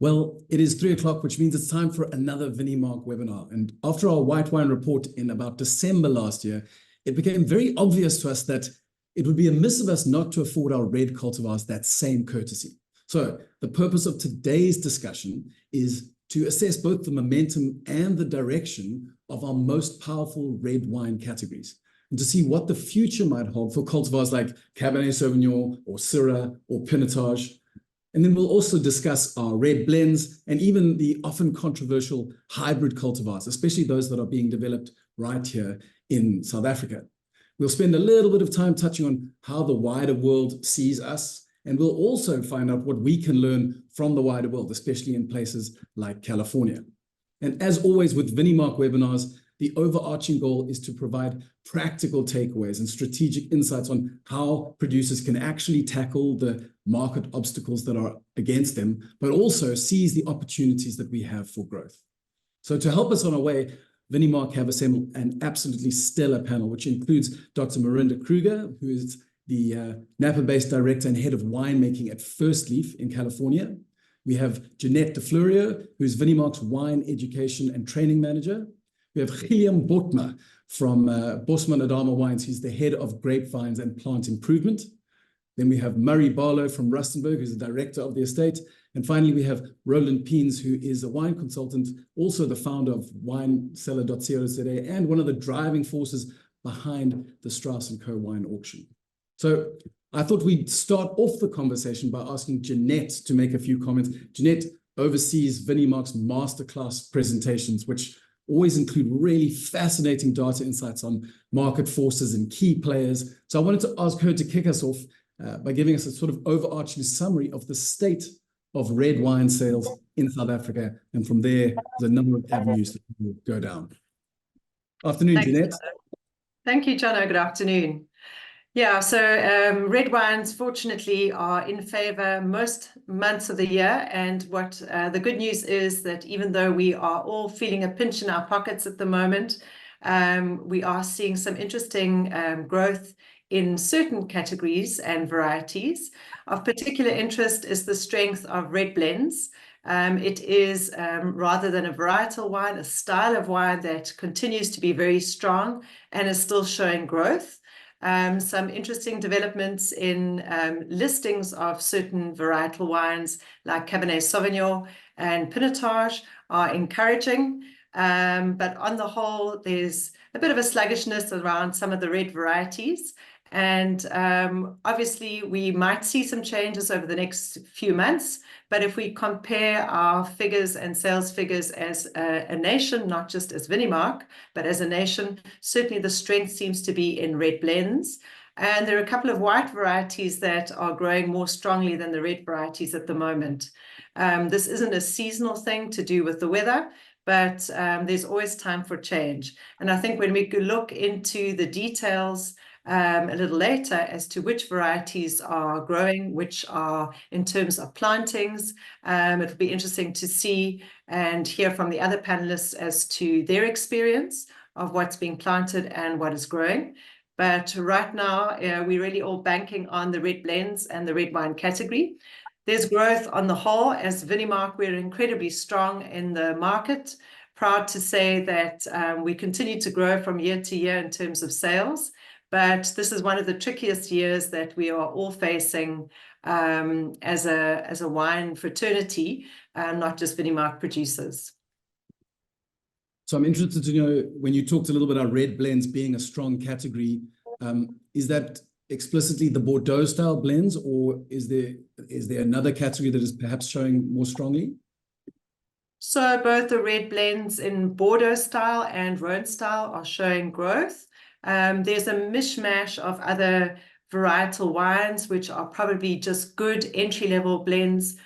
Well, it is 3 o'clock, which means it's time for another Vinimark webinar. And after our white wine report in about December last year, it became very obvious to us that it would be amiss of us not to afford our red cultivars that same courtesy. So the purpose of today's discussion is to assess both the momentum and the direction of our most powerful red wine categories, and to see what the future might hold for cultivars like Cabernet Sauvignon or Syrah or Pinotage. And then we'll also discuss our red blends and even the often controversial hybrid cultivars, especially those that are being developed right here in South Africa. We'll spend a little bit of time touching on how the wider world sees us, and we'll also find out what we can learn from the wider world, especially in places like California. And as always with Vinimark webinars, the overarching goal is to provide practical takeaways and strategic insights on how producers can actually tackle the market obstacles that are against them, but also seize the opportunities that we have for growth. So to help us on our way, Vinimark have assembled an absolutely stellar panel, which includes Dr. Marinda Kruger, who is the Napa-based director and head of winemaking at First Leaf in California. We have Jeanette de Fleurio, who's Vinimark's wine education and training manager. We have Gilliam Botma from Bosman Adama Wines. He's the head of grapevines and plant improvement. Then we have Murray Barlow from Rustenburg, who's the director of the estate. And finally, we have Roland Peens, who is a wine consultant, also the founder of winecellar.co.za and one of the driving forces behind the Strauss & Co. wine auction. So I thought we'd start off the conversation by asking Jeanette to make a few comments. Jeanette oversees Vinimark's masterclass presentations, which always include really fascinating data insights on market forces and key players. So I wanted to ask her to kick us off by giving us a sort of overarching summary of the state of red wine sales in South Africa. And from there, there's a number of avenues that will go down. Afternoon, Jeanette. Thank you, Jono. Good afternoon. Yeah, so red wines, fortunately, are in favor most months of the year. And what the good news is that even though we are all feeling a pinch in our pockets at the moment, we are seeing some interesting growth in certain categories and varieties. Of particular interest is the strength of red blends. It is, rather than a varietal wine, a style of wine that continues to be very strong and is still showing growth. Some interesting developments in listings of certain varietal wines like Cabernet Sauvignon and Pinotage are encouraging. But on the whole, there's a bit of a sluggishness around some of the red varieties. And obviously, we might see some changes over the next few months. But if we compare our figures and sales figures as a nation, not just as Vinimark, but as a nation, certainly the strength seems to be in red blends. And there are a couple of white varieties that are growing more strongly than the red varieties at the moment. This isn't a seasonal thing to do with the weather, but there's always time for change. And I think when we look into the details a little later as to which varieties are growing, which are in terms of plantings. It'll be interesting to see and hear from the other panelists as to their experience of what's being planted and what is growing. But right now, we're really all banking on the red blends and the red wine category. There's growth on the whole. As Vinimark, we're incredibly strong in the market. Proud to say that we continue to grow from year to year in terms of sales. But this is one of the trickiest years that we are all facing as a wine fraternity, not just Vinimark producers. So I'm interested to know, when you talked a little bit about red blends being a strong category, is that explicitly the Bordeaux style blends, or is there another category that is perhaps showing more strongly? So both the red blends in Bordeaux style and Rhone style are showing growth. There's a mishmash of other varietal wines, which are probably just good entry-level blends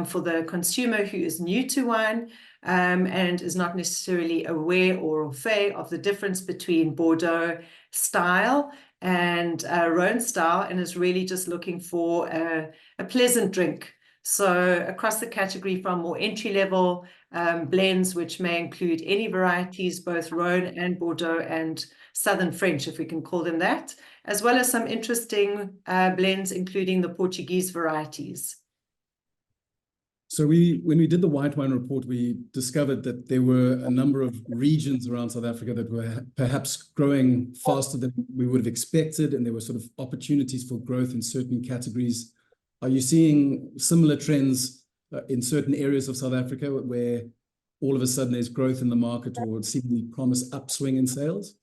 for the consumer who is new to wine and is not necessarily aware or au fait of the difference between Bordeaux style and Rhone style, and is really just looking for a pleasant drink. So across the category, from more entry-level blends, which may include any varieties, both Rhone and Bordeaux and Southern French, if we can call them that, as well as some interesting blends, including the Portuguese varieties. So when we did the white wine report, we discovered that there were a number of regions around South Africa that were perhaps growing faster than we would have expected, and there were sort of opportunities for growth in certain categories. Are you seeing similar trends in certain areas of South Africa where all of a sudden there's growth in the market or seemingly promise upswing in sales?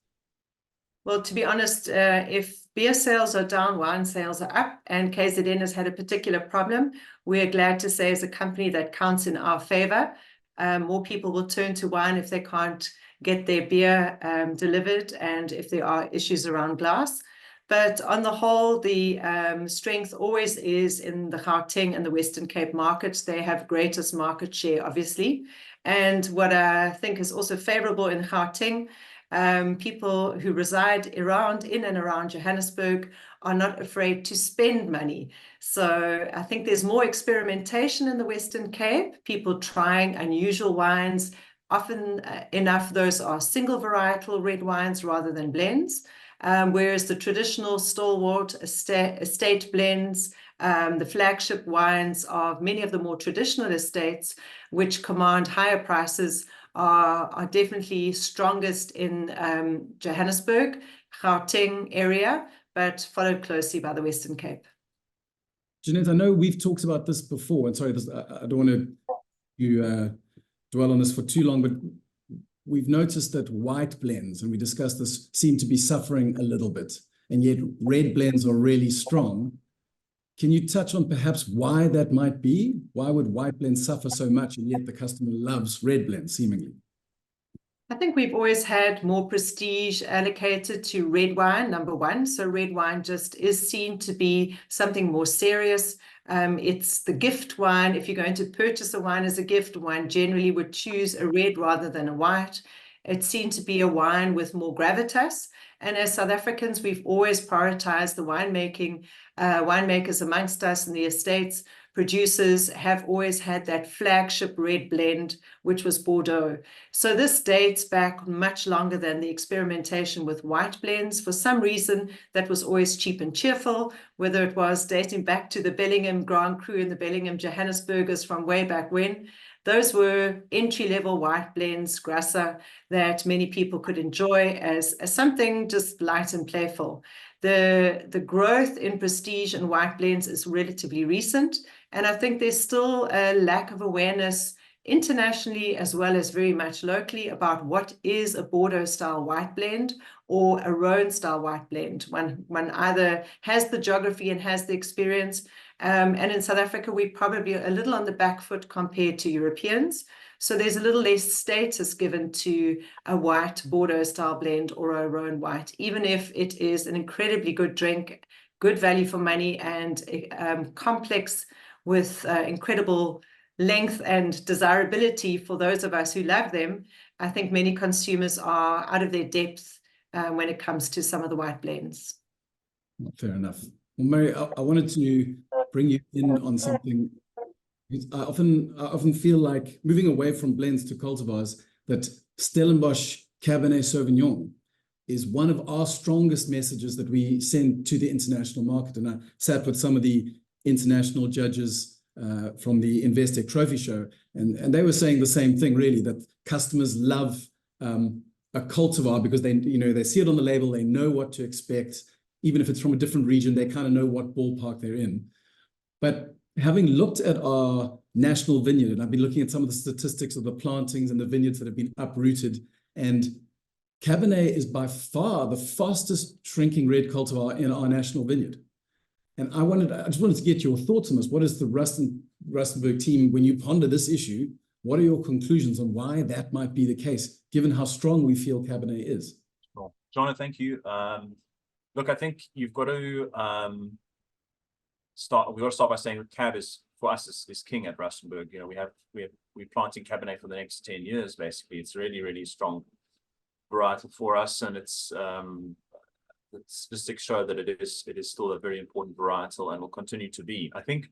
Well, to be honest, if beer sales are down, wine sales are up, and KZN has had a particular problem, we're glad to say as a company that counts in our favor. More people will turn to wine if they can't get their beer delivered and if there are issues around glass. But on the whole, the strength always is in the Gauteng and the Western Cape markets. They have greatest market share, obviously. And what I think is also favorable in Gauteng, people who reside in and around Johannesburg are not afraid to spend money. So I think there's more experimentation in the Western Cape, people trying unusual wines. Often enough, those are single varietal red wines rather than blends. Whereas the traditional stalwart estate blends, the flagship wines of many of the more traditional estates, which command higher prices, are definitely strongest in Johannesburg, Gauteng area, but followed closely by the Western Cape. Jeanette, I know we've talked about this before, and sorry, I don't want to dwell on this for too long, but we've noticed that white blends, and we discussed this, seem to be suffering a little bit, and yet red blends are really strong. Can you touch on perhaps why that might be? Why would white blends suffer so much, and yet the customer loves red blends, seemingly? I think we've always had more prestige allocated to red wine, number one. So red wine just is seen to be something more serious. It's the gift wine. If you're going to purchase a wine as a gift, one generally would choose a red rather than a white. It's seen to be a wine with more gravitas. And as South Africans, we've always prioritized the winemaking. Winemakers amongst us in the estates, producers have always had that flagship red blend, which was Bordeaux. So this dates back much longer than the experimentation with white blends. For some reason, that was always cheap and cheerful, whether it was dating back to the Bellingham Grand Cru and the Bellingham Johannesburgers from way back when. Those were entry-level white blends, Grasser, that many people could enjoy as something just light and playful. The growth in prestige and white blends is relatively recent, and I think there's still a lack of awareness internationally as well as very much locally about what is a Bordeaux-style white blend or a Rhone-style white blend. One either has the geography and has the experience, and in South Africa, we're probably a little on the back foot compared to Europeans. So there's a little less status given to a white Bordeaux-style blend or a Rhone white, even if it is an incredibly good drink, good value for money, and complex with incredible length and desirability for those of us who love them. I think many consumers are out of their depth when it comes to some of the white blends. Fair enough. Well, Mary, I wanted to bring you in on something. I often feel like moving away from blends to cultivars, that Stellenbosch Cabernet Sauvignon is one of our strongest messages that we send to the international market. And I sat with some of the international judges from the Investec Trophy Show, and they were saying the same thing, really, that customers love a cultivar because they see it on the label, they know what to expect. Even if it's from a different region, they kind of know what ballpark they're in. But having looked at our national vineyard, and I've been looking at some of the statistics of the plantings and the vineyards that have been uprooted, and Cabernet is by far the fastest shrinking red cultivar in our national vineyard. And I just wanted to get your thoughts on this. What is the Rustenburg team, when you ponder this issue, what are your conclusions on why that might be the case, given how strong we feel Cabernet is? Well, John, thank you. Look, I think you've got to start by saying that Cab is, for us, is king at Rustenburg. We're planting Cabernet for the next 10 years, basically. It's really, really strong varietal for us, and it's the statistics show that it is still a very important varietal and will continue to be. I think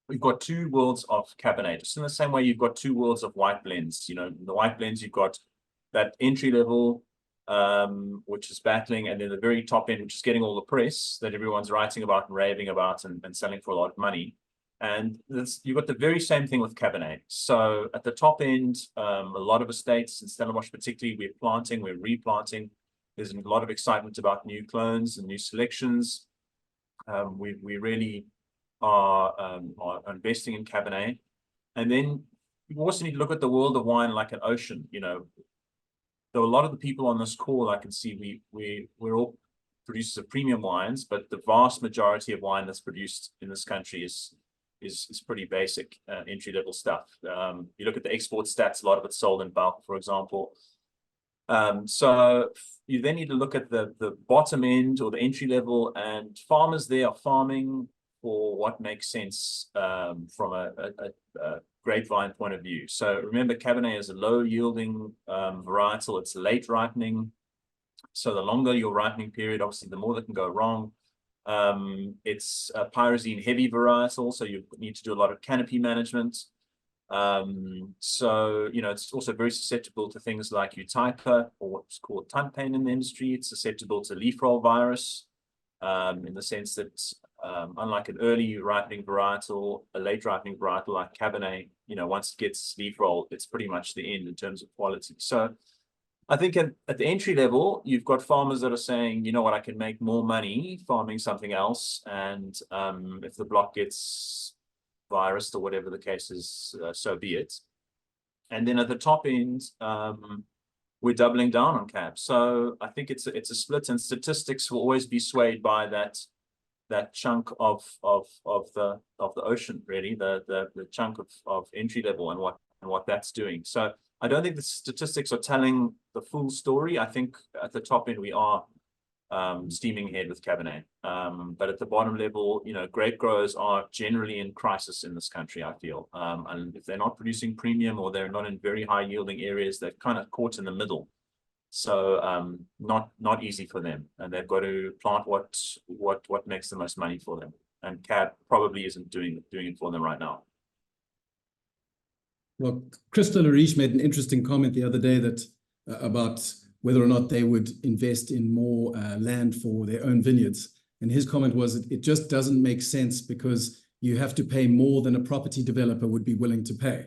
we've got two worlds of Cabernet, just in the same way you've got two worlds of white blends. The white blends, you've got that entry level, which is battling, and then the very top end, which is getting all the press that everyone's writing about and raving about and selling for a lot of money. And you've got the very same thing with Cabernet. So at the top end, a lot of estates, in Stellenbosch particularly, we're planting, we're replanting. There's a lot of excitement about new clones and new selections. We really are investing in Cabernet. And then you also need to look at the world of wine like an ocean. You know, though a lot of the people on this call, I can see we're all producers of premium wines, but the vast majority of wine that's produced in this country is pretty basic entry-level stuff. You look at the export stats, a lot of it's sold in bulk, for example. So you then need to look at the bottom end or the entry level, and farmers there are farming for what makes sense from a grapevine point of view. So remember, Cabernet is a low-yielding varietal. It's late ripening. So the longer your ripening period, obviously, the more that can go wrong. It's a pyrazine-heavy varietal, so you need to do a lot of canopy management. So, you know, it's also very susceptible to things like Eutypa, or what's called tongue pain in the industry. It's susceptible to leaf roll virus, in the sense that, unlike an early ripening varietal, a late ripening varietal like Cabernet, you know, once it gets leaf roll, it's pretty much the end in terms of quality. So I think at the entry level, you've got farmers that are saying, you know what, I can make more money farming something else. And if the block gets virus or whatever the case is, so be it. And then at the top end, we're doubling down on cab. So I think it's a split, and statistics will always be swayed by that chunk of the ocean, really, the chunk of entry level and what that's doing. So I don't think the statistics are telling the full story. I think at the top end we are steaming ahead with Cabernet. But at the bottom level, you know, grape growers are generally in crisis in this country, I feel. And if they're not producing premium, or they're not in very high yielding areas, they're kind of caught in the middle. So not easy for them. And they've got to plant what makes the most money for them. And Cab probably isn't doing it for them right now. Well, Christo Lariche made an interesting comment the other day that about whether or not they would invest in more land for their own vineyards. And his comment was, it just doesn't make sense because you have to pay more than a property developer would be willing to pay.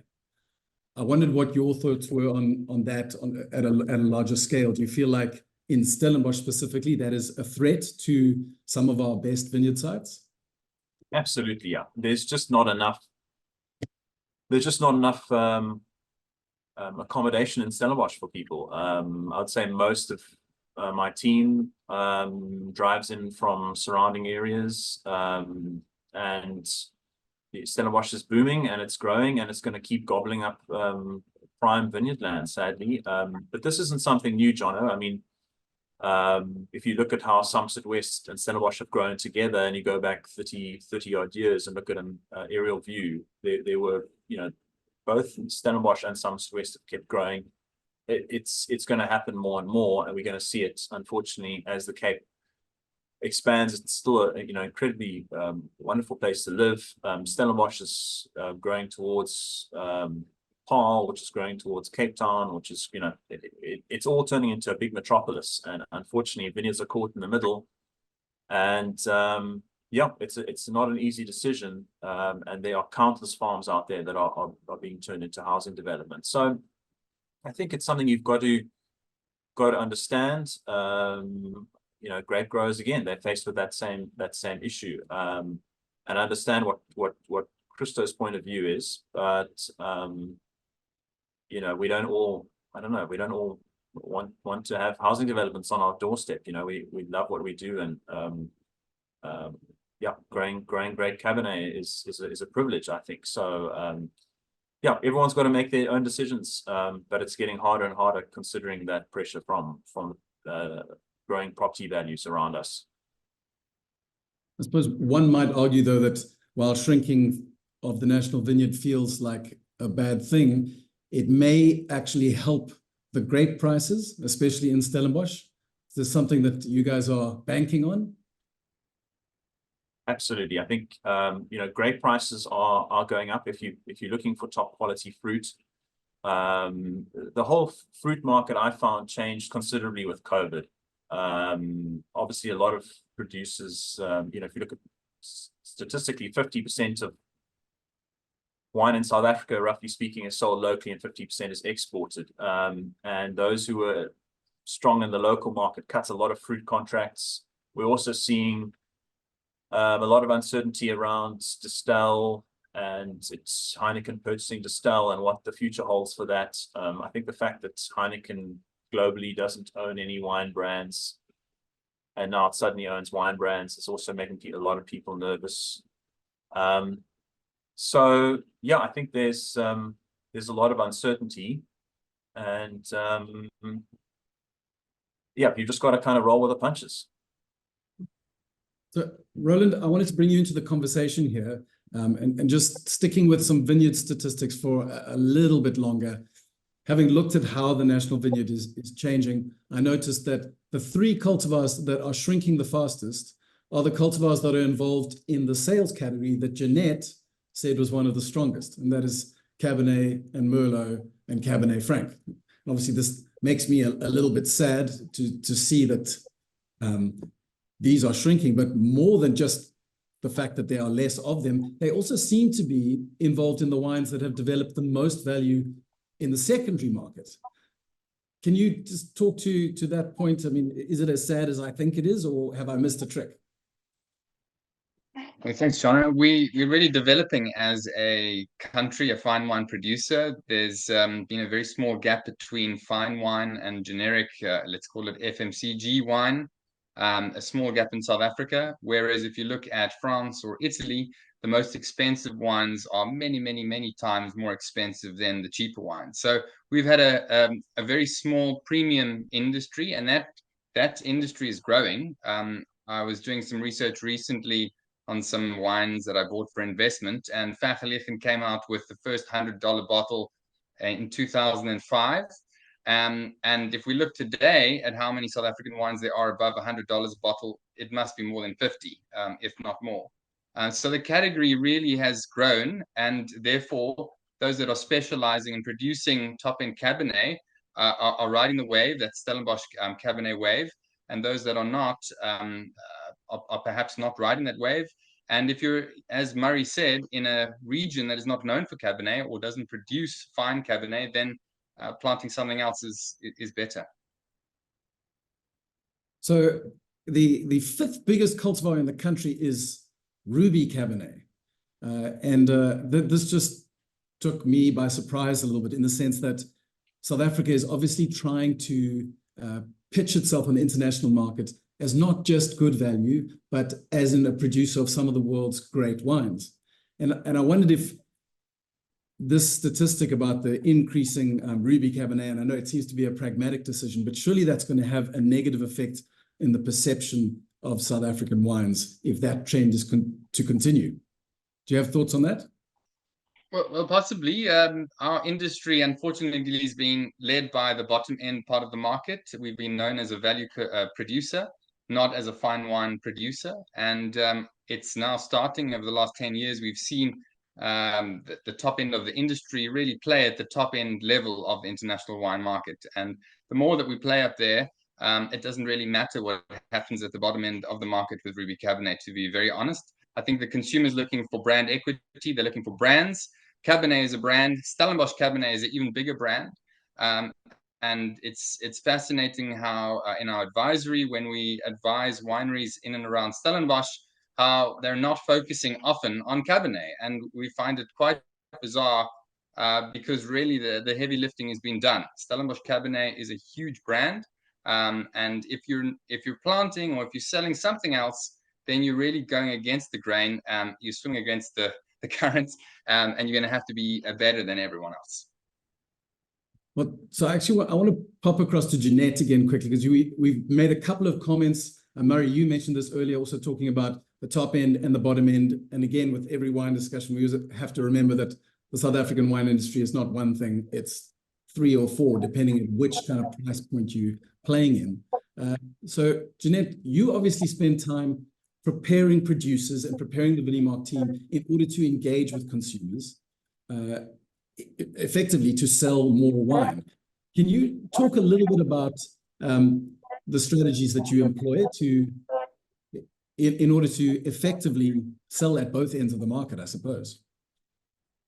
I wondered what your thoughts were on that at a larger scale. Do you feel like in Stellenbosch specifically, that is a threat to some of our best vineyard sites? Absolutely, yeah. There's just not enough accommodation in Stellenbosch for people. I'd say most of my team drives in from surrounding areas, and Stellenbosch is booming and it's growing, and it's going to keep gobbling up prime vineyard land, sadly. But this isn't something new, Jono. I mean, if you look at how Somerset West and Stellenbosch have grown together, and you go back 30 odd years and look at an aerial view, there were, you know, both Stellenbosch and Somerset West have kept growing. It's going to happen more and more, and we're going to see it, unfortunately, as the Cape expands. It's still a, you know, incredibly wonderful place to live. Stellenbosch is growing towards Paarl, which is growing towards Cape Town, which is, you know, it's all turning into a big metropolis, and unfortunately vineyards are caught in the middle. And yeah, it's not an easy decision, and there are countless farms out there that are being turned into housing development. So I think it's something you've got to understand. You know, grape growers, again, they're faced with that same issue, and understand what Christo's point of view is. But you know, we don't all want to have housing developments on our doorstep. You know, we love what we do, and yeah, growing great Cabernet is a privilege, I think. So yeah, everyone's got to make their own decisions, but it's getting harder and harder considering that pressure from growing property values around us. I suppose one might argue, though, that while shrinking of the national vineyard feels like a bad thing, it may actually help the grape prices, especially in Stellenbosch. Is this something that you guys are banking on? Absolutely. I think you know, grape prices are going up if you're looking for top quality fruit. The whole fruit market, I found, changed considerably with COVID. Obviously, a lot of producers, you know, if you look at statistically, 50% of wine in South Africa, roughly speaking, is sold locally and 50% is exported. And those who are strong in the local market cut a lot of fruit contracts. We're also seeing a lot of uncertainty around Distell and its Heineken purchasing Distell and what the future holds for that. I think the fact that Heineken globally doesn't own any wine brands and now it suddenly owns wine brands is also making a lot of people nervous. So yeah, I think there's a lot of uncertainty, and yeah, you just got to kind of roll with the punches. So, Roland, I wanted to bring you into the conversation here, and just sticking with some vineyard statistics for a little bit longer. Having looked at how the national vineyard is changing, I noticed that the 3 cultivars that are shrinking the fastest are the cultivars that are involved in the sales category that Jeanette said was one of the strongest, and that is Cabernet and Merlot and Cabernet Franc. And obviously, this makes me a little bit sad to see that these are shrinking, but more than just the fact that there are less of them, they also seem to be involved in the wines that have developed the most value in the secondary market. Can you just talk to that point? I mean, is it as sad as I think it is, or have I missed a trick? Well, thanks, John. We're really developing as a country, a fine wine producer. There's been a very small gap between fine wine and generic, let's call it FMCG wine, a small gap in South Africa. Whereas if you look at France or Italy, the most expensive wines are many, many, many times more expensive than the cheaper wines. So we've had a very small premium industry, and that industry is growing. I was doing some research recently on some wines that I bought for investment, and Vergelegen came out with the first $100 bottle in 2005. And if we look today at how many South African wines there are above $100 a bottle, it must be more than 50, if not more. So the category really has grown, and therefore those that are specializing in producing top-end Cabernet are riding the wave, that Stellenbosch Cabernet wave, and those that are not are perhaps not riding that wave. And if you're, as Murray said, in a region that is not known for Cabernet or doesn't produce fine Cabernet, then planting something else is better. So the 5th biggest cultivar in the country is Ruby Cabernet. This just took me by surprise a little bit, in the sense that South Africa is obviously trying to pitch itself on the international market as not just good value, but as in a producer of some of the world's great wines. And I wondered if this statistic about the increasing Ruby Cabernet, and I know it seems to be a pragmatic decision, but surely that's going to have a negative effect in the perception of South African wines if that trend is to continue. Do you have thoughts on that? Well, possibly. Our industry, unfortunately, is being led by the bottom end part of the market. We've been known as a value producer, not as a fine wine producer. And it's now starting over the last 10 years. We've seen the top end of the industry really play at the top end level of the international wine market. And the more that we play up there, it doesn't really matter what happens at the bottom end of the market with Ruby Cabernet, to be very honest. I think the consumer's looking for brand equity. They're looking for brands. Cabernet is a brand. Stellenbosch Cabernet is an even bigger brand. And it's fascinating how in our advisory, when we advise wineries in and around Stellenbosch, how they're not focusing often on Cabernet. And we find it quite bizarre because really the heavy lifting has been done. Stellenbosch Cabernet is a huge brand. And if you're planting or if you're selling something else, then you're really going against the grain. You swing against the currents, and you're going to have to be better than everyone else. Well, so actually, I want to pop across to Jeanette again quickly, because we've made a couple of comments. Murray, you mentioned this earlier, also talking about the top end and the bottom end. And again, with every wine discussion, we have to remember that the South African wine industry is not one thing. It's 3 or 4, depending on which kind of price point you're playing in. So Jeanette, you obviously spend time preparing producers and preparing the Vinimark team in order to engage with consumers, effectively to sell more wine. Can you talk a little bit about the strategies that you employ in order to effectively sell at both ends of the market, I suppose?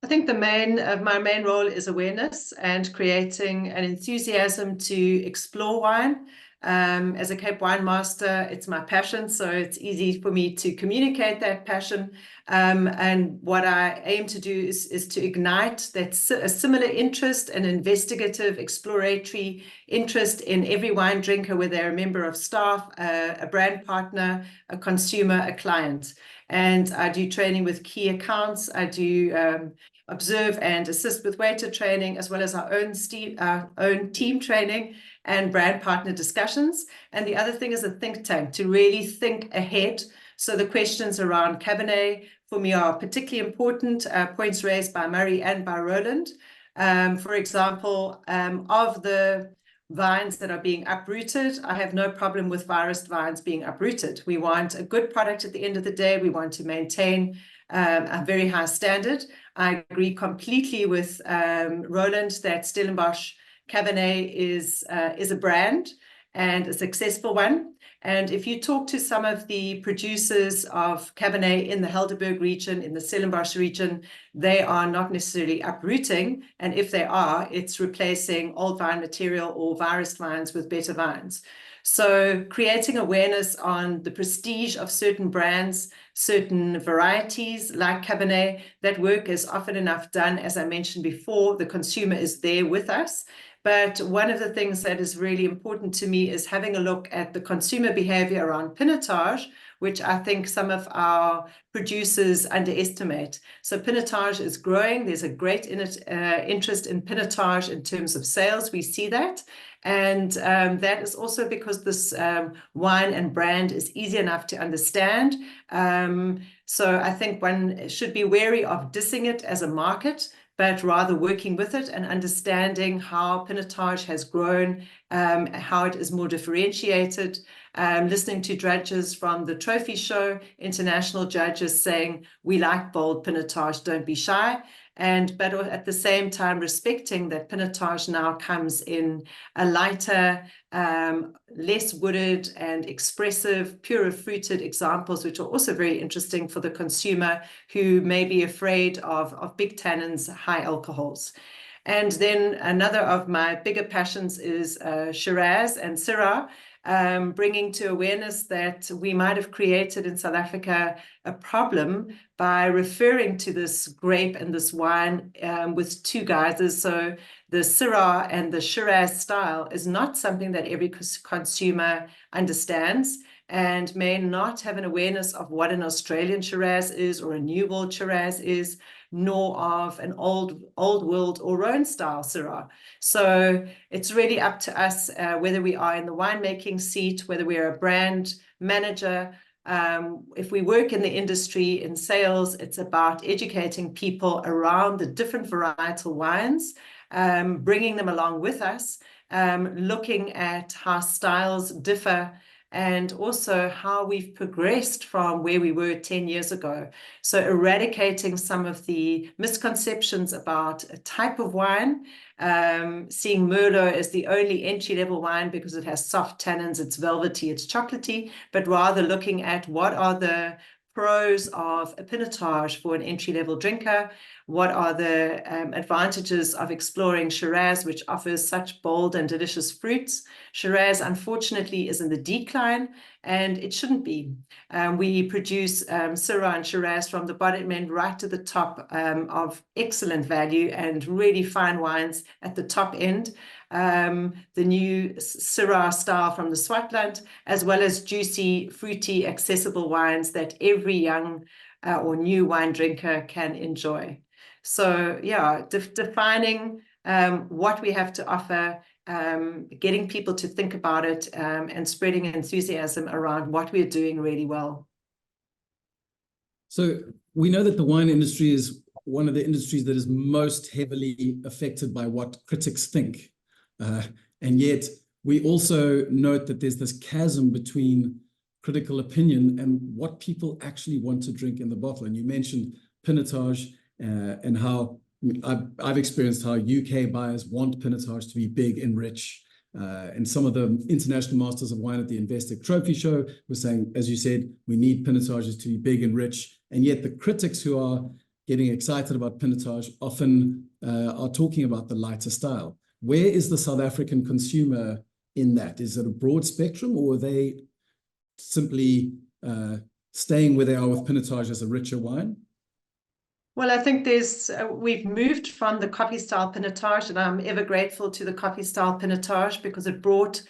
I think my main role is awareness and creating an enthusiasm to explore wine. As a Cape Wine Master, it's my passion, so it's easy for me to communicate that passion. And what I aim to do is to ignite a similar interest, an investigative, exploratory interest in every wine drinker, whether they're a member of staff, a brand partner, a consumer, a client. And I do training with key accounts. I do observe and assist with waiter training, as well as our own team training and brand partner discussions. And the other thing is a think tank to really think ahead. So the questions around Cabernet for me are particularly important, points raised by Murray and by Roland. For example, of the vines that are being uprooted, I have no problem with virus vines being uprooted. We want a good product at the end of the day. We want to maintain a very high standard. I agree completely with Roland that Stellenbosch Cabernet is a brand and a successful one. And if you talk to some of the producers of Cabernet in the Helderberg region, in the Stellenbosch region, they are not necessarily uprooting. And if they are, it's replacing old vine material or virus vines with better vines. So creating awareness on the prestige of certain brands, certain varieties like Cabernet, that work is often enough done. As I mentioned before, the consumer is there with us. But one of the things that is really important to me is having a look at the consumer behavior around Pinotage, which I think some of our producers underestimate. So Pinotage is growing. There's a great interest in Pinotage in terms of sales. We see that. And that is also because this wine and brand is easy enough to understand. So I think one should be wary of dissing it as a market, but rather working with it and understanding how Pinotage has grown, how it is more differentiated, listening to judges from the trophy show, international judges saying, we like bold Pinotage, don't be shy. But at the same time, respecting that Pinotage now comes in a lighter, less wooded and expressive, purer fruited examples, which are also very interesting for the consumer who may be afraid of big tannins, high alcohols. And then another of my bigger passions is Shiraz and Syrah, bringing to awareness that we might have created in South Africa a problem by referring to this grape and this wine with two guises. So the Syrah and the Shiraz style is not something that every consumer understands and may not have an awareness of what an Australian Shiraz is or a New World Shiraz is, nor of an old world or Rhone style Syrah. So it's really up to us whether we are in the winemaking seat, whether we're a brand manager. If we work in the industry, in sales, it's about educating people around the different varietal wines, bringing them along with us, looking at how styles differ, and also how we've progressed from where we were 10 years ago. So eradicating some of the misconceptions about a type of wine, seeing Merlot as the only entry-level wine because it has soft tannins, it's velvety, it's chocolatey, but rather looking at what are the pros of a Pinotage for an entry-level drinker, what are the advantages of exploring Shiraz, which offers such bold and delicious fruits. Shiraz, unfortunately, is in the decline, and it shouldn't be. We produce Syrah and Shiraz from the bottom end right to the top of excellent value and really fine wines at the top end. The new Syrah style from the Swartland, as well as juicy, fruity, accessible wines that every young or new wine drinker can enjoy. So yeah, defining what we have to offer, getting people to think about it, and spreading enthusiasm around what we're doing really well. So we know that the wine industry is one of the industries that is most heavily affected by what critics think. And yet we also note that there's this chasm between critical opinion and what people actually want to drink in the bottle. And you mentioned Pinotage and how I've experienced how UK buyers want Pinotage to be big and rich. And some of the international masters of wine at the Investec Trophy Show were saying, as you said, we need Pinotages to be big and rich. And yet the critics who are getting excited about Pinotage often are talking about the lighter style. Where is the South African consumer in that? Is it a broad spectrum, or are they simply staying where they are with Pinotage as a richer wine? Well, I think we've moved from the coffee style Pinotage, and I'm ever grateful to the coffee style Pinotage because it brought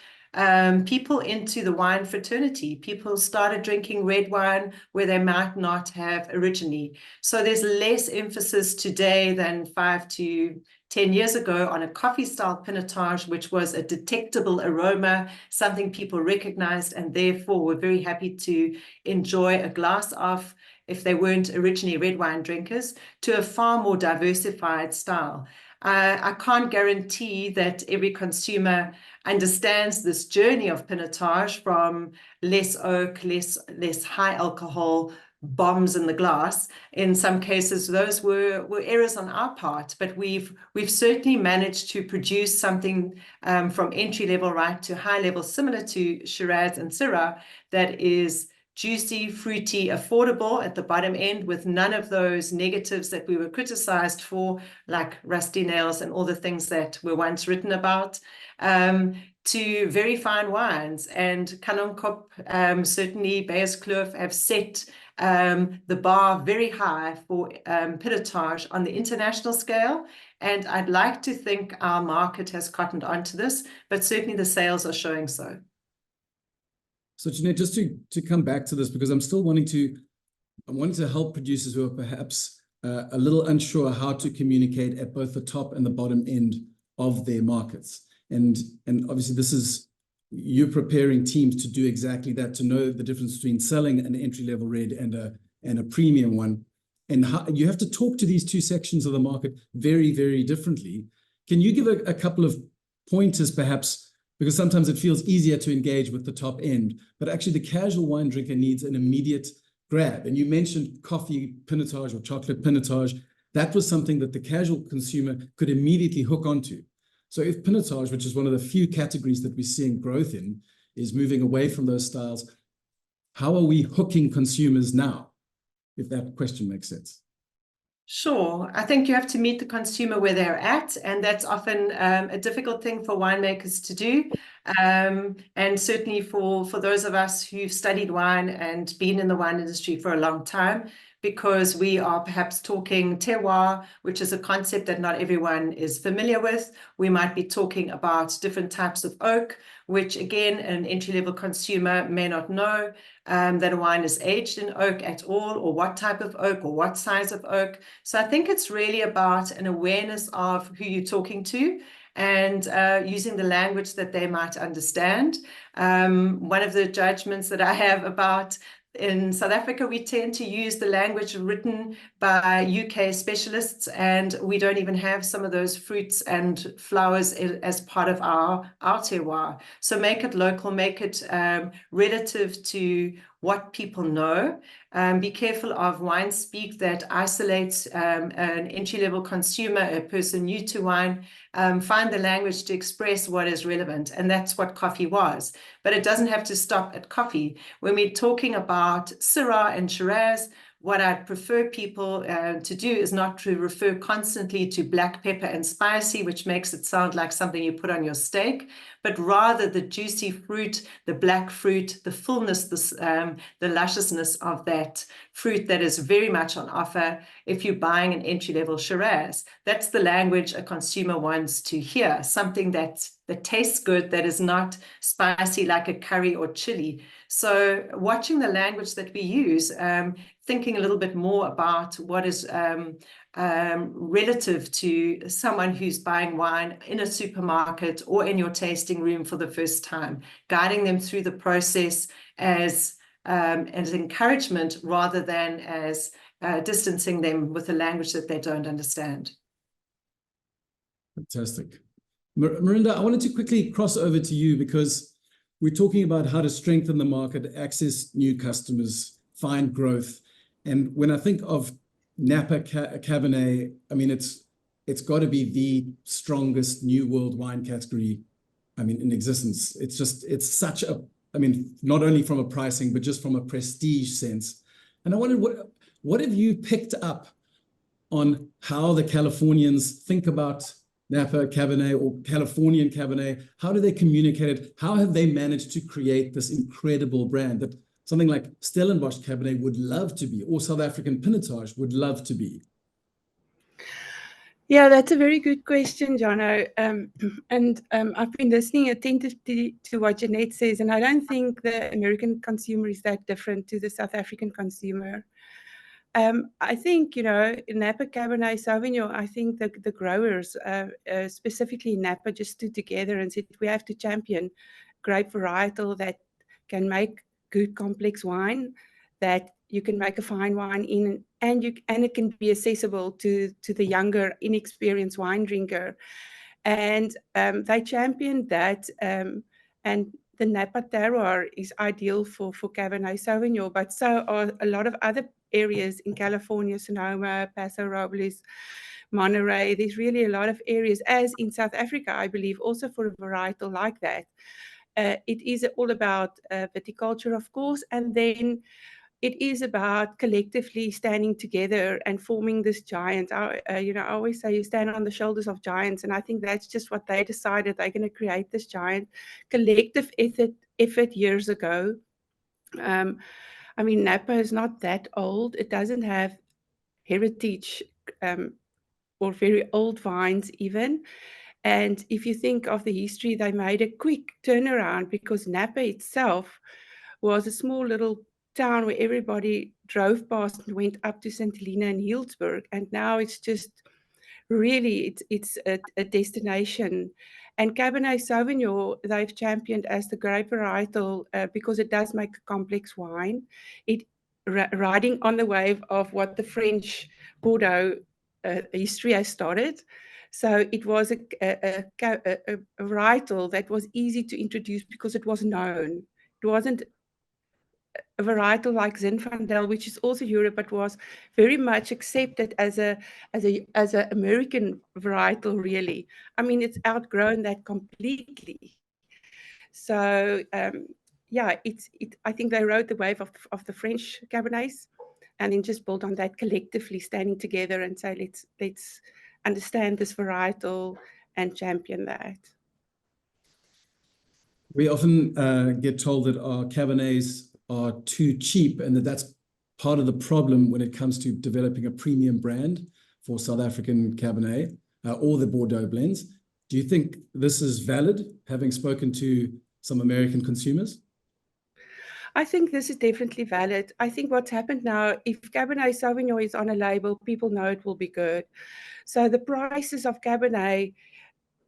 people into the wine fraternity. People started drinking red wine where they might not have originally. So there's less emphasis today than 5 to 10 years ago on a coffee style Pinotage, which was a detectable aroma, something people recognized and therefore were very happy to enjoy a glass of, if they weren't originally red wine drinkers, to a far more diversified style. I can't guarantee that every consumer understands this journey of Pinotage from less oak, less high alcohol, bombs in the glass. In some cases, those were errors on our part, but we've certainly managed to produce something from entry level right to high level, similar to Shiraz and Syrah, that is juicy, fruity, affordable at the bottom end, with none of those negatives that we were criticized for, like rusty nails and all the things that were once written about, to very fine wines. And Kanonkop, certainly Beierskloof, have set the bar very high for Pinotage on the international scale. And I'd like to think our market has cottoned onto this, but certainly the sales are showing so. So Jeanette, just to come back to this, because I'm still wanting to help producers who are perhaps a little unsure how to communicate at both the top and the bottom end of their markets. And obviously this is, you're preparing teams to do exactly that, to know the difference between selling an entry-level red and a premium one. And how, you have to talk to these two sections of the market very, very differently. Can you give a couple of pointers perhaps, because sometimes it feels easier to engage with the top end, but actually the casual wine drinker needs an immediate grab. And you mentioned coffee Pinotage or chocolate Pinotage. That was something that the casual consumer could immediately hook onto. So if Pinotage, which is one of the few categories that we're seeing growth in, is moving away from those styles, how are we hooking consumers now, if that question makes sense? Sure. I think you have to meet the consumer where they're at, and that's often a difficult thing for winemakers to do. And certainly for those of us who've studied wine and been in the wine industry for a long time, because we are perhaps talking terroir, which is a concept that not everyone is familiar with. We might be talking about different types of oak, which again, an entry-level consumer may not know that a wine is aged in oak at all, or what type of oak, or what size of oak. So I think it's really about an awareness of who you're talking to, and using the language that they might understand. One of the judgments that I have about in South Africa, we tend to use the language written by UK specialists, and we don't even have some of those fruits and flowers as part of our terroir. So make it local, make it relative to what people know. Be careful of wine speak that isolates an entry-level consumer, a person new to wine. Find the language to express what is relevant, and that's what coffee was. But it doesn't have to stop at coffee. When we're talking about Syrah and Shiraz, what I'd prefer people to do is not to refer constantly to black pepper and spicy, which makes it sound like something you put on your steak, but rather the juicy fruit, the black fruit, the fullness, the lusciousness of that fruit that is very much on offer if you're buying an entry-level Shiraz. That's the language a consumer wants to hear, something that tastes good, that is not spicy like a curry or chili. So watching the language that we use, thinking a little bit more about what is relative to someone who's buying wine in a supermarket or in your tasting room for the first time, guiding them through the process as encouragement rather than as distancing them with a language that they don't understand. Fantastic. Marinda, I wanted to quickly cross over to you, because we're talking about how to strengthen the market, access new customers, find growth. And when I think of Napa Cabernet, I mean, it's got to be the strongest new world wine category, I mean, in existence. It's such a, I mean, not only from a pricing, but just from a prestige sense. And I wondered, what have you picked up on how the Californians think about Napa Cabernet or Californian Cabernet? How do they communicate it? How have they managed to create this incredible brand that something like Stellenbosch Cabernet would love to be, or South African Pinotage would love to be? Yeah, that's a very good question, Jono. I've been listening attentively to what Jeanette says, and I don't think the American consumer is that different to the South African consumer. I think, in Napa Cabernet Sauvignon, I think the growers, specifically Napa, just stood together and said, we have to champion grape varietal that can make good complex wine, that you can make a fine wine in, and it can be accessible to the younger, inexperienced wine drinker. And they championed that. And the Napa terroir is ideal for Cabernet Sauvignon, but so are a lot of other areas in California, Sonoma, Paso Robles, Monterey. There's really a lot of areas, as in South Africa, I believe, also for a varietal like that. It is all about viticulture, of course, and then it is about collectively standing together and forming this giant. I always say you stand on the shoulders of giants, and I think that's just what they decided. They're going to create this giant collective effort years ago. I mean, Napa is not that old. It doesn't have heritage or very old vines even. And if you think of the history, they made a quick turnaround because Napa itself was a small little town where everybody drove past and went up to St. Helena and Healdsburg. And now it's just really, it's a destination. And Cabernet Sauvignon, they've championed as the grape varietal because it does make a complex wine. It riding on the wave of what the French Bordeaux history has started. So it was a varietal that was easy to introduce because it was known. It wasn't a varietal like Zinfandel, which is also Europe, but was very much accepted as a American varietal. Really, I mean, it's outgrown that completely. So yeah, I think they rode the wave of the French Cabernets, and then just built on that collectively, standing together and say, let's understand this varietal and champion that. We often get told that our Cabernets are too cheap, and that's part of the problem when it comes to developing a premium brand for South African Cabernet or the Bordeaux blends. Do you think this is valid, having spoken to some American consumers? I think this is definitely valid. I think what's happened now, if Cabernet Sauvignon is on a label, people know it will be good. So the prices of Cabernet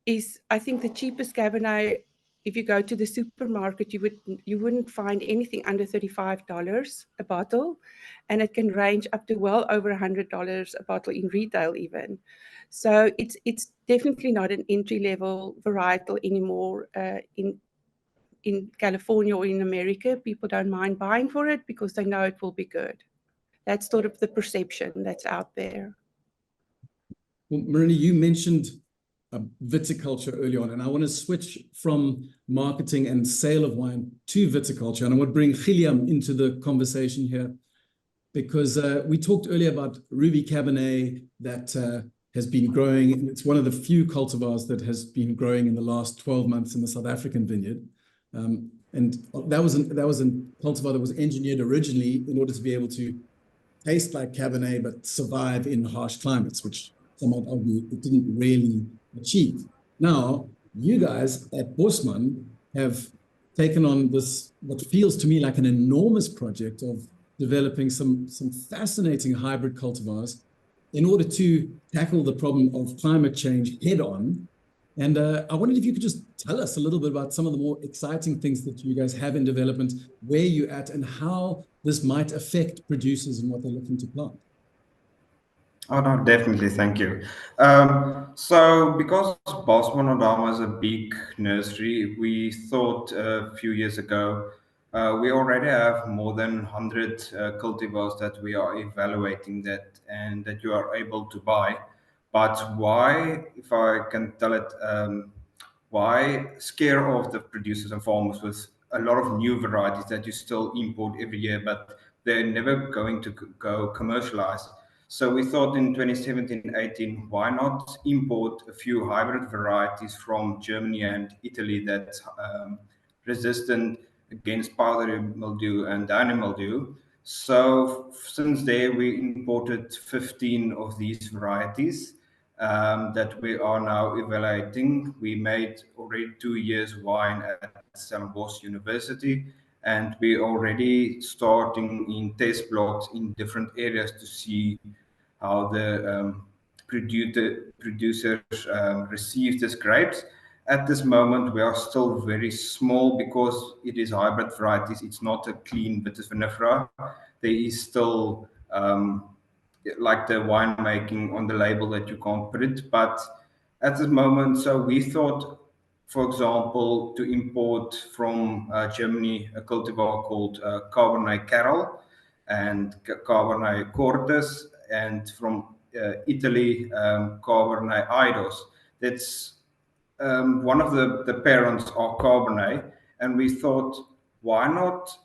is, I think, the cheapest Cabernet. If you go to the supermarket, you wouldn't find anything under $35 a bottle, and it can range up to well over $100 a bottle in retail even. So it's definitely not an entry-level varietal anymore in California or in America. People don't mind buying for it because they know it will be good. That's sort of the perception that's out there. Well, Marini, you mentioned viticulture early on, and I want to switch from marketing and sale of wine to viticulture, and I want to bring Gilliam into the conversation here, because we talked earlier about Ruby Cabernet that has been growing, and it's one of the few cultivars that has been growing in the last 12 months in the South African vineyard. And that was a cultivar that was engineered originally in order to be able to taste like Cabernet but survive in harsh climates, which some might argue it didn't really achieve. Now, you guys at Bosman have taken on this, what feels to me like an enormous project of developing some fascinating hybrid cultivars in order to tackle the problem of climate change head on. And I wondered if you could just tell us a little bit about some of the more exciting things that you guys have in development, where you're at, and how this might affect producers and what they're looking to plant. Oh, no, definitely. Thank you. So because Bosman Odama is a big nursery, we thought a few years ago, we already have more than 100 cultivars that we are evaluating and that you are able to buy. But why, if I can tell it, why scare off the producers and farmers with a lot of new varieties that you still import every year, but they're never going to go commercialized? So we thought in 2017-18, why not import a few hybrid varieties from Germany and Italy that's resistant against powdery mildew and downy mildew. So since there, we imported 15 of these varieties that we are now evaluating. We made already 2 years wine at Stellenbosch University, and we're already starting in test blocks in different areas to see how the producers receive these grapes. At this moment, we are still very small because it is hybrid varieties. It's not a clean vitis vinifera. There is still like the winemaking on the label that you can't put it. But at this moment, so we thought, for example, to import from Germany a cultivar called Cabernet Carol and Cabernet Cortes, and from Italy, Cabernet Eidos. That's one of the parents are Cabernet, and we thought, why not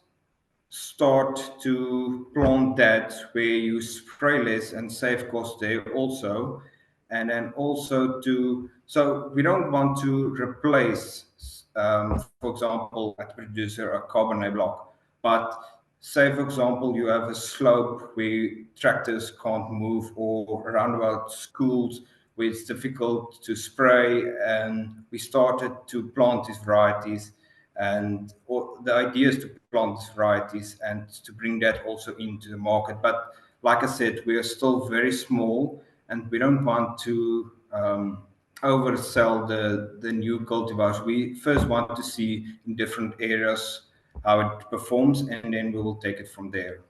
start to plant that where you spray less and save cost there also, and then also to, so we don't want to replace for example at producer a Cabernet block, but say for example you have a slope where tractors can't move, or around about schools where it's difficult to spray, and we started to plant these varieties. And the idea is to plant these varieties and to bring that also into the market. But like I said, we are still very small, and we don't want to oversell the new cultivars. We first want to see in different areas how it performs, and then we will take it from there.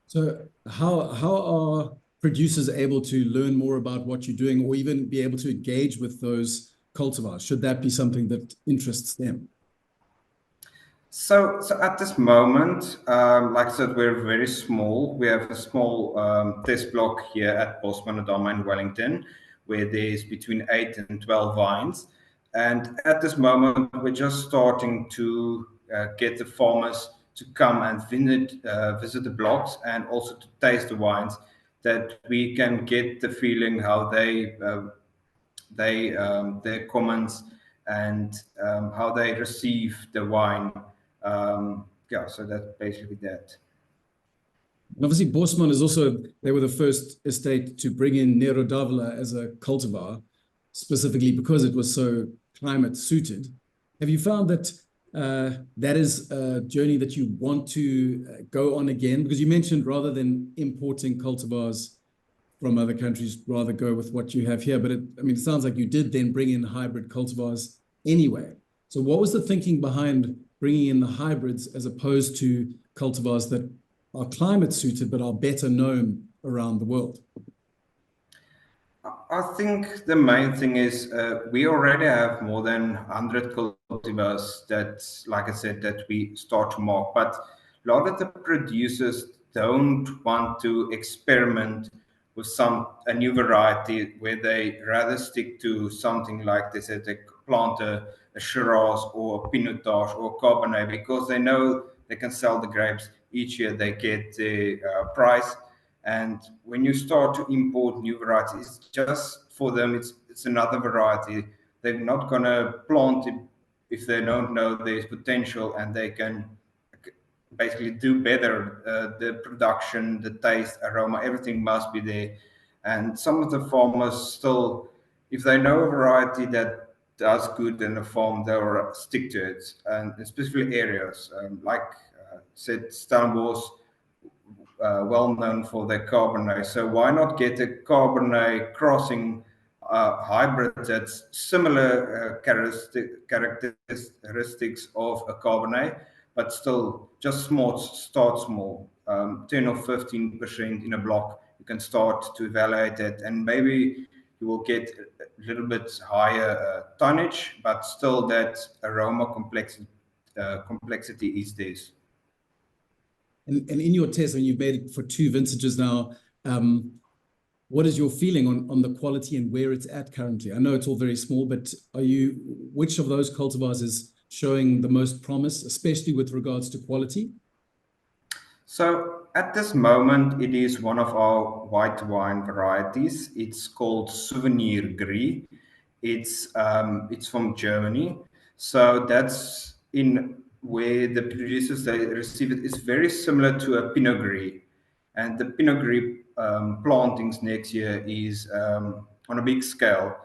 So how are producers able to learn more about what you're doing, or even be able to engage with those cultivars? Should that be something that interests them? So at this moment, like I said, we're very small. We have a small test block here at Bosmanodama in Wellington, where there's between 8 and 12 vines. And at this moment, we're just starting to get the farmers to come and visit the blocks, and also to taste the wines, that we can get the feeling how their comments and how they receive the wine. Yeah, so that's basically that. And obviously, Bosman is also, they were the first estate to bring in Nero d'Avola as a cultivar, specifically because it was so climate suited. Have you found that that is a journey that you want to go on again? Because you mentioned rather than importing cultivars from other countries, rather go with what you have here. But it sounds like you did then bring in hybrid cultivars anyway. So what was the thinking behind bringing in the hybrids as opposed to cultivars that are climate suited but are better known around the world? I think the main thing is we already have more than 100 cultivars that, like I said, that we start to mark. But a lot of the producers don't want to experiment with a new variety, where they rather stick to something like they said, they plant a Syrah or a Pinotage or a Cabernet, because they know they can sell the grapes each year. They get the price. And when you start to import new varieties, it's just for them, it's another variety. They're not going to plant it if they don't know there's potential, and they can basically do better. The production, the taste, aroma, everything must be there. And some of the farmers still, if they know a variety that does good in the farm, they'll stick to it. And in specific areas, like said, Stellenbosch, well known for their Cabernet. So why not get a Cabernet crossing hybrid that's similar characteristics of a Cabernet, but still just start small, 10 or 15% in a block. You can start to evaluate it, and maybe you will get a little bit higher tonnage, but still that aroma complexity is there. And in your test, when you've made it for 2 vintages now, what is your feeling on the quality and where it's at currently? I know it's all very small, but which of those cultivars is showing the most promise, especially with regards to quality? So At this moment, it is one of our white wine varieties. It's called Souvenir Gris. It's from Germany, so that's in where the producers they receive it is very similar to a Pinot Gris, and the Pinot Gris plantings next year is on a big scale,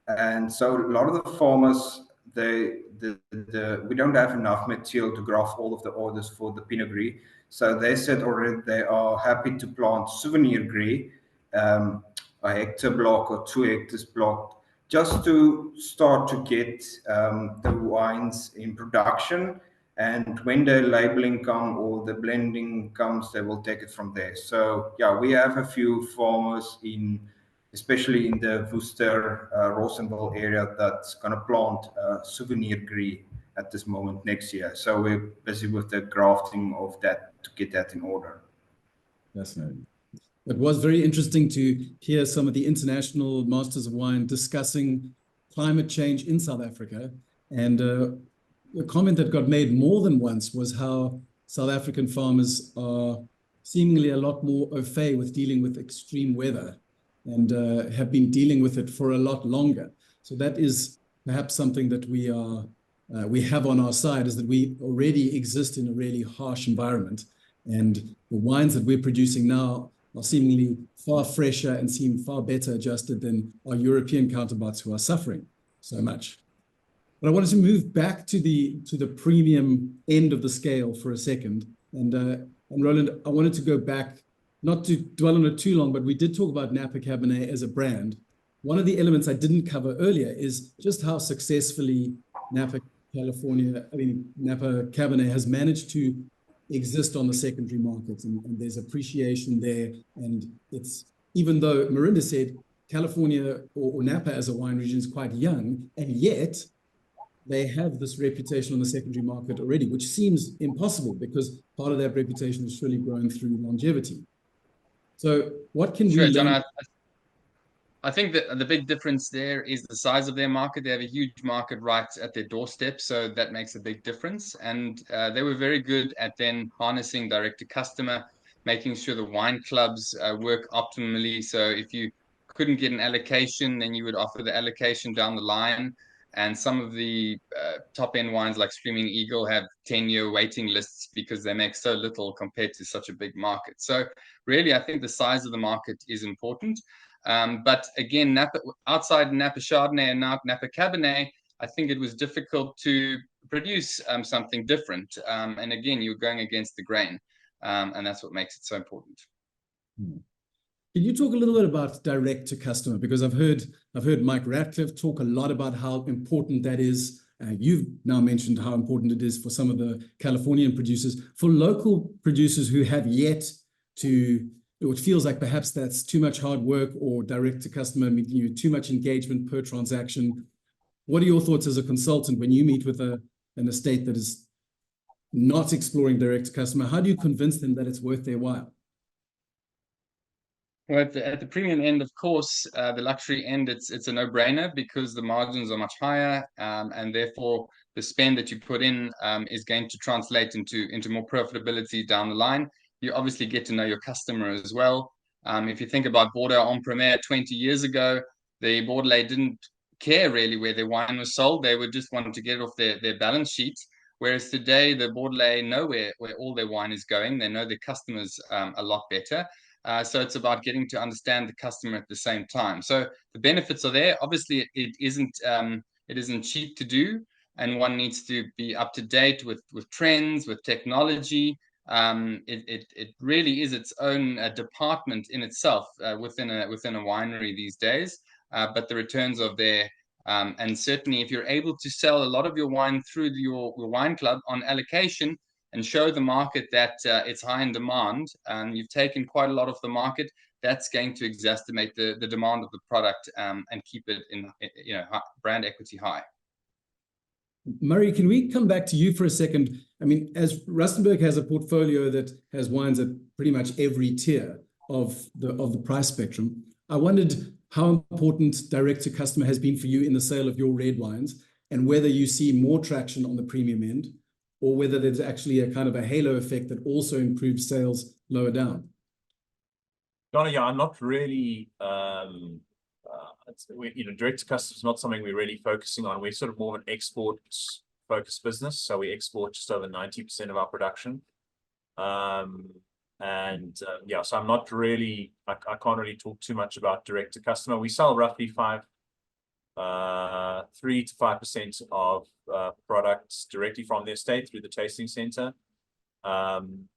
and so a lot of the farmers we don't have enough material to graft all of the orders for the Pinot Gris. So they said already they are happy to plant Souvenir Gris, a hectare block or 2 hectares block, just to start to get the wines in production. And when the labeling comes or the blending comes, they will take it from there. So yeah, we have a few farmers especially in the Worcester, Rosenville area that's going to plant Souvenir Gris at this moment next year. So we're busy with the grafting of that to get that in order. Fascinating. It was very interesting to hear some of the international masters of wine discussing climate change in South Africa. And the comment that got made more than once was how South African farmers are seemingly a lot more au fait with dealing with extreme weather and have been dealing with it for a lot longer. So that is perhaps something that we have on our side, is that we already exist in a really harsh environment. And the wines that we're producing now are seemingly far fresher and seem far better adjusted than our European counterparts who are suffering so much. But I wanted to move back to the premium end of the scale for a second. And Roland, I wanted to go back, not to dwell on it too long, but we did talk about Napa Cabernet as a brand. One of the elements I didn't cover earlier is just how successfully Napa Cabernet has managed to exist on the secondary markets, and there's appreciation there. And it's, even though Marinda said California or Napa as a wine region is quite young, and yet they have this reputation on the secondary market already, which seems impossible because part of that reputation is surely grown through longevity. So what can we learn? John, I think that the big difference there is the size of their market. They have a huge market right at their doorstep, so that makes a big difference. And they were very good at then harnessing direct to customer, making sure the wine clubs work optimally. So if you couldn't get an allocation, then you would offer the allocation down the line. And some of the top-end wines like Screaming Eagle have 10-year waiting lists because they make so little compared to such a big market. So really, I think the size of the market is important. But again, Napa, outside Napa Chardonnay and Napa Cabernet, I think it was difficult to produce something different. And again, you're going against the grain. And that's what makes it so important. Can you talk a little bit about direct to customer? Because I've heard Mike Ratcliffe talk a lot about how important that is. You've now mentioned how important it is for some of the Californian producers. For local producers who have yet to, it feels like perhaps that's too much hard work, or direct to customer, too much engagement per transaction. What are your thoughts as a consultant when you meet with an estate that is not exploring direct to customer? How do you convince them that it's worth their while? Well, at the premium end, of course, the luxury end, it's a no-brainer because the margins are much higher, and therefore the spend that you put in is going to translate into more profitability down the line. You obviously get to know your customer as well. If you think about Bordeaux en Premier 20 years ago, the Bordelais didn't care really where their wine was sold. They would just want to get it off their balance sheet. Whereas today, the Bordelais know where all their wine is going. They know their customers a lot better. So it's about getting to understand the customer at the same time. So the benefits are there. Obviously, it isn't cheap to do, and one needs to be up to date with trends, with technology. It really is its own department in itself within a winery these days. But the returns are there. And certainly, if you're able to sell a lot of your wine through your wine club on allocation, and show the market that it's high in demand, and you've taken quite a lot of the market, that's going to exacerbate the demand of the product and keep it in brand equity high. Murray, can we come back to you for a second? I mean, as Rustenburg has a portfolio that has wines at pretty much every tier of the price spectrum, I wondered how important direct to customer has been for you in the sale of your red wines, and whether you see more traction on the premium end, or whether there's actually a kind of a halo effect that also improves sales lower down. Donna, yeah, I'm not really, direct to customer is not something we're really focusing on. We're sort of more of an export focused business. So we export just over 90% of our production. Yeah, so I'm not really, I can't really talk too much about direct to customer. We sell roughly 3 to 5% of products directly from the estate through the tasting center. And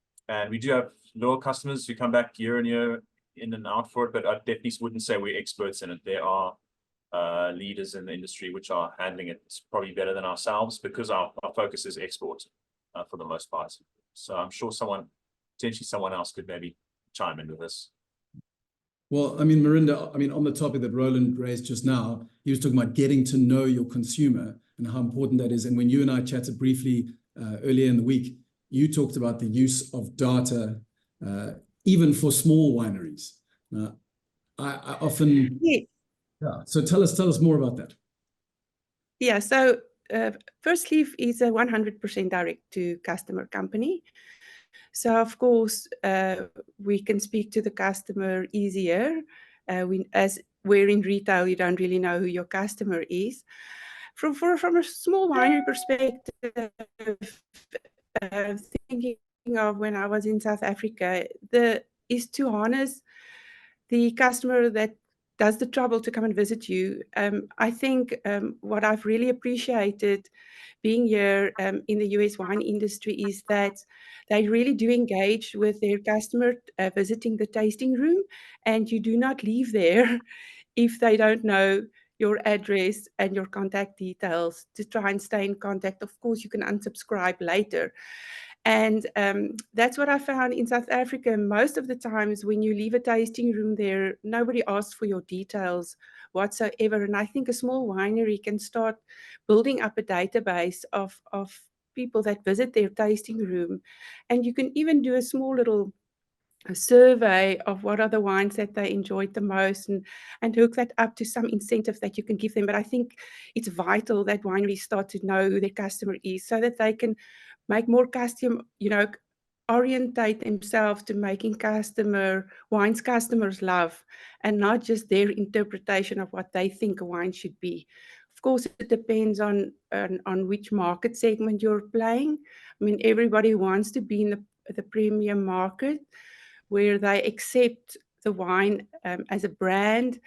we do have loyal customers who come back year and year in and out for it, but I definitely wouldn't say we're experts in it. There are leaders in the industry which are handling it probably better than ourselves, because our focus is export for the most part. So I'm sure potentially someone else could maybe chime in with this. Well, I mean, Marinda, on the topic that Roland raised just now, he was talking about getting to know your consumer and how important that is. And when you and I chatted briefly earlier in the week, you talked about the use of data, even for small wineries. I often... Yeah. Yeah. So tell us more about that. Yeah. So First Leaf is a 100% direct to customer company. So of course, we can speak to the customer easier. As we're in retail, you don't really know who your customer is. From a small winery perspective, thinking of when I was in South Africa, is to harness the customer that does the trouble to come and visit you. I think what I've really appreciated being here in the US wine industry is that they really do engage with their customer visiting the tasting room, and you do not leave there if they don't know your address and your contact details to try and stay in contact. Of course, you can unsubscribe later. And that's what I found in South Africa. Most of the times when you leave a tasting room there, nobody asks for your details whatsoever. And I think a small winery can start building up a database of people that visit their tasting room. And you can even do a small little survey of what are the wines that they enjoyed the most, and hook that up to some incentive that you can give them. But I think it's vital that wineries start to know who their customer is, so that they can make more orientate themselves to making wines customers love, and not just their interpretation of what they think a wine should be. Of course, it depends on which market segment you're playing. I mean, everybody wants to be in the premium market, where they accept the wine as a brand.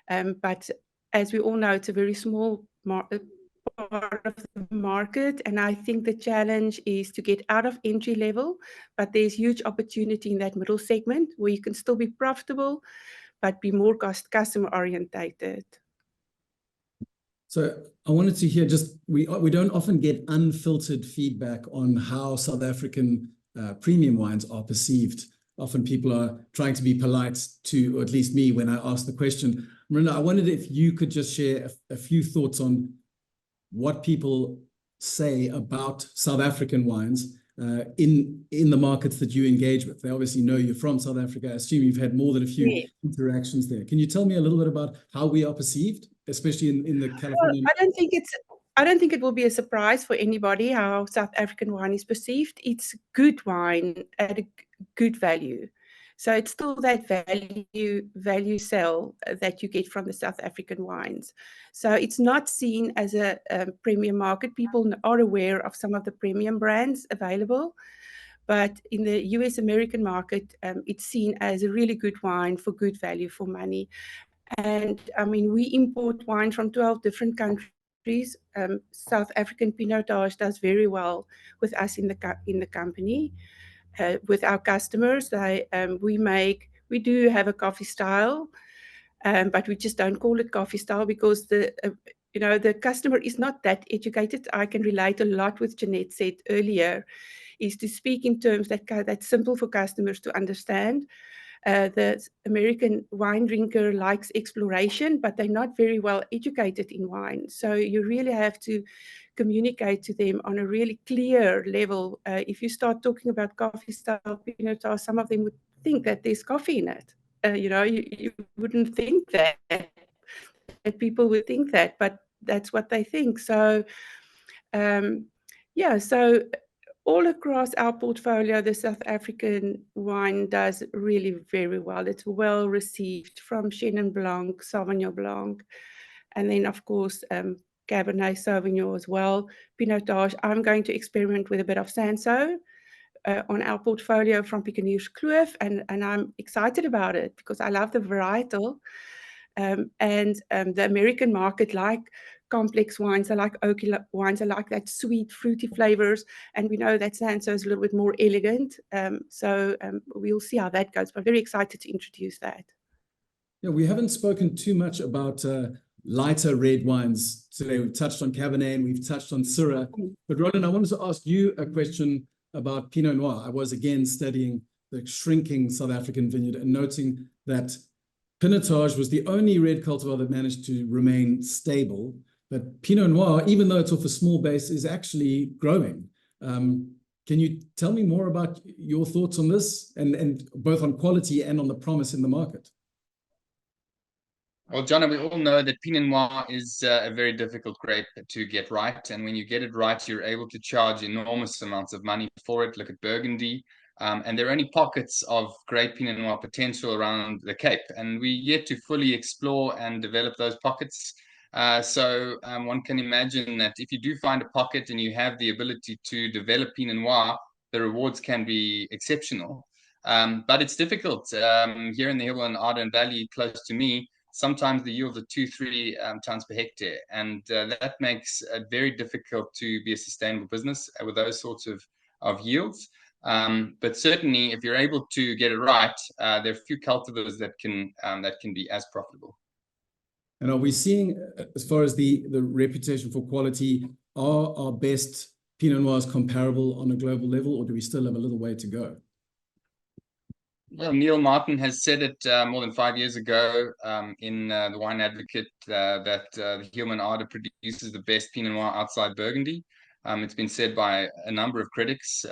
But as we all know, it's a very small part of the market. And I think the challenge is to get out of entry level, but there's huge opportunity in that middle segment where you can still be profitable, but be more customer orientated. So I wanted to hear, we don't often get unfiltered feedback on how South African premium wines are perceived. Often people are trying to be polite to, or at least me, when I ask the question. Marinda, I wondered if you could just share a few thoughts on what people say about South African wines in the markets that you engage with. They obviously know you're from South Africa. I assume you've had more than a few interactions there. Can you tell me a little bit about how we are perceived, especially in the California? I don't think it will be a surprise for anybody how South African wine is perceived. It's good wine at a good value. So it's still that value sell that you get from the South African wines. So it's not seen as a premium market. People are aware of some of the premium brands available, but in the US American market, it's seen as a really good wine for good value for money. And I mean, we import wine from 12 different countries. South African Pinotage does very well with us in the company. With our customers, we do have a coffee style, but we just don't call it coffee style because the customer is not that educated. I can relate a lot with Jeanette said earlier, is to speak in terms that's simple for customers to understand. The American wine drinker likes exploration, but they're not very well educated in wine. So you really have to communicate to them on a really clear level. If you start talking about coffee style Pinotage, some of them would think that there's coffee in it. You wouldn't think that people would think that, but that's what they think. So, so all across our portfolio, the South African wine does really very well. It's well received from Chenin Blanc, Sauvignon Blanc, and then of course Cabernet Sauvignon as well, Pinotage. I'm going to experiment with a bit of Sanso on our portfolio from Picaniere's Kloof, and I'm excited about it because I love the varietal. The American market, like complex wines, I like oaky wines, I like that sweet, fruity flavors, and we know that Sanso is a little bit more elegant. We'll see how that goes, but very excited to introduce that. Yeah, we haven't spoken too much about lighter red wines today. We've touched on Cabernet and we've touched on Syrah. But Roland, I wanted to ask you a question about Pinot Noir. I was again studying the shrinking South African vineyard and noting that Pinotage was the only red cultivar that managed to remain stable. But Pinot Noir, even though it's off a small base, is actually growing. Can you tell me more about your thoughts on this, and both on quality and on the promise in the market? Well, John, we all know that Pinot Noir is a very difficult grape to get right. And when you get it right, you're able to charge enormous amounts of money for it. Look at Burgundy. And there are only pockets of great Pinot Noir potential around the Cape. And we yet to fully explore and develop those pockets. One can imagine that if you do find a pocket and you have the ability to develop Pinot Noir, the rewards can be exceptional. But it's difficult. Here in the Hill and Arden Valley, close to me, sometimes the yields are 2-3 tons per hectare, and that makes it very difficult to be a sustainable business with those sorts of yields. But certainly, if you're able to get it right, there are a few cultivars that can be as profitable. And are we seeing, as far as the reputation for quality, are our best Pinot Noirs comparable on a global level, or do we still have a little way to go? Well, Neil Martin has said it more than 5 years ago in the Wine Advocate that the Hill and Arden produces the best Pinot Noir outside Burgundy. It's been said by a number of critics.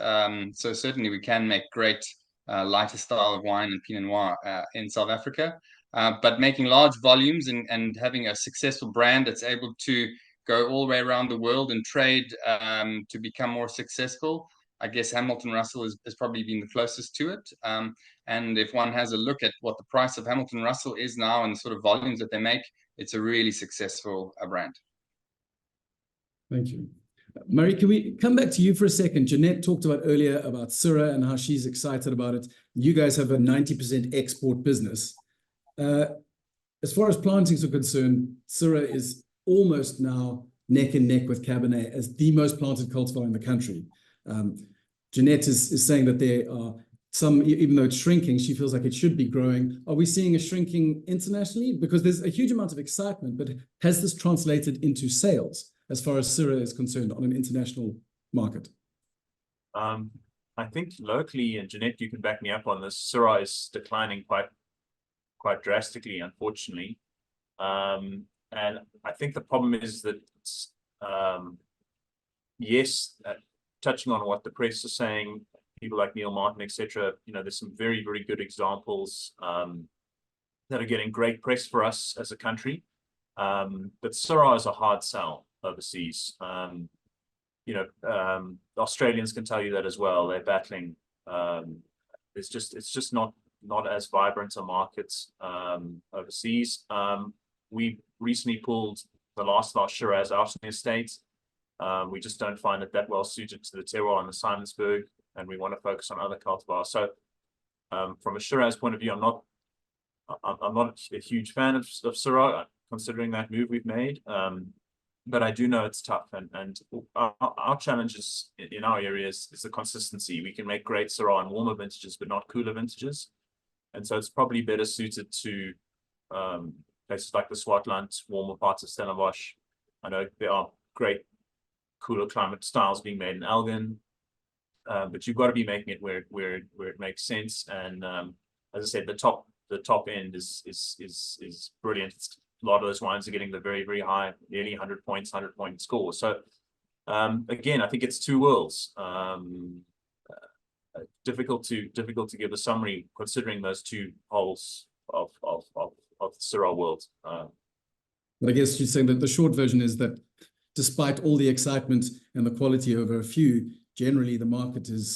So certainly we can make great lighter style of wine and Pinot Noir in South Africa. But making large volumes and having a successful brand that's able to go all the way around the world and trade to become more successful, I guess Hamilton Russell has probably been the closest to it. And if one has a look at what the price of Hamilton Russell is now and the sort of volumes that they make, it's a really successful brand. Thank you. Murray, can we come back to you for a second? Jeanette talked about earlier about Syrah and how she's excited about it. You guys have a 90% export business. As far as plantings are concerned, Syrah is almost now neck and neck with Cabernet as the most planted cultivar in the country. Jeanette is saying that there are some, even though it's shrinking, she feels like it should be growing. Are we seeing a shrinking internationally? Because there's a huge amount of excitement, but has this translated into sales as far as Syrah is concerned on an international market? I think locally, and Jeanette, you can back me up on this, Syrah is declining quite drastically, unfortunately. And I think the problem is that, yes, touching on what the press is saying, people like Neil Martin, etc., there's some very, very good examples that are getting great press for us as a country. But Syrah is a hard sell overseas. Australians can tell you that as well. They're battling. It's just not as vibrant a market overseas. We recently pulled the last of our Shiraz out in the estate. We just don't find it that well suited to the terroir in the Simonsburg, and we want to focus on other cultivars. So from a Shiraz point of view, I'm not a huge fan of Syrah, considering that move we've made. But I do know it's tough, and our challenge is in our areas is the consistency. We can make great Syrah in warmer vintages, but not cooler vintages. And so it's probably better suited to places like the Swartland, warmer parts of Stellenbosch. I know there are great cooler climate styles being made in Elgin, but you've got to be making it where it makes sense. And as I said, the top end is brilliant. A lot of those wines are getting the very, very high, nearly 100 points, 100-point score. So again, I think it's two worlds. Difficult to give a summary considering those two poles of the Syrah world. But I guess you're saying that the short version is that despite all the excitement and the quality over a few, generally the market is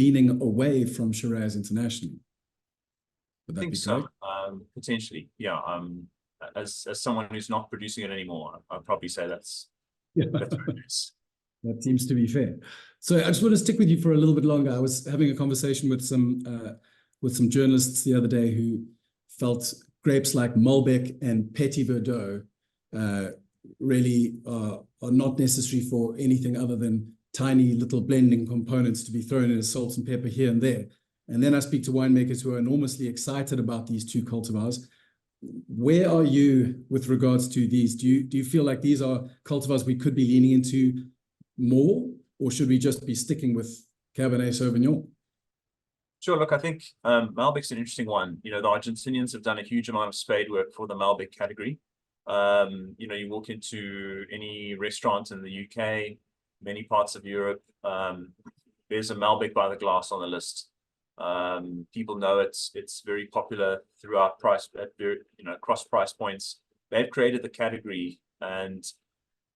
leaning away from Shiraz internationally. Would I that think be so. correct? Potentially, yeah. As someone who's not producing it anymore, I'd probably say that's Yeah. that's what it is. That seems to be fair. So I just want to stick with you for a little bit longer. I was having a conversation with some journalists the other day who felt grapes like Malbec and Petit Verdot really are not necessary for anything other than tiny little blending components to be thrown in as salt and pepper here and there. And then I speak to winemakers who are enormously excited about these two cultivars. Where are you with regards to these? Do you feel like these are cultivars we could be leaning into more, or should we just be sticking with Cabernet Sauvignon? Sure. Look, I think Malbec's an interesting one. You know, the Argentinians have done a huge amount of spade work for the Malbec category. You know, you walk into any restaurant in the UK, many parts of Europe, there's a Malbec by the glass on the list. People know it's very popular throughout price at very, you know, across price points. They've created the category, and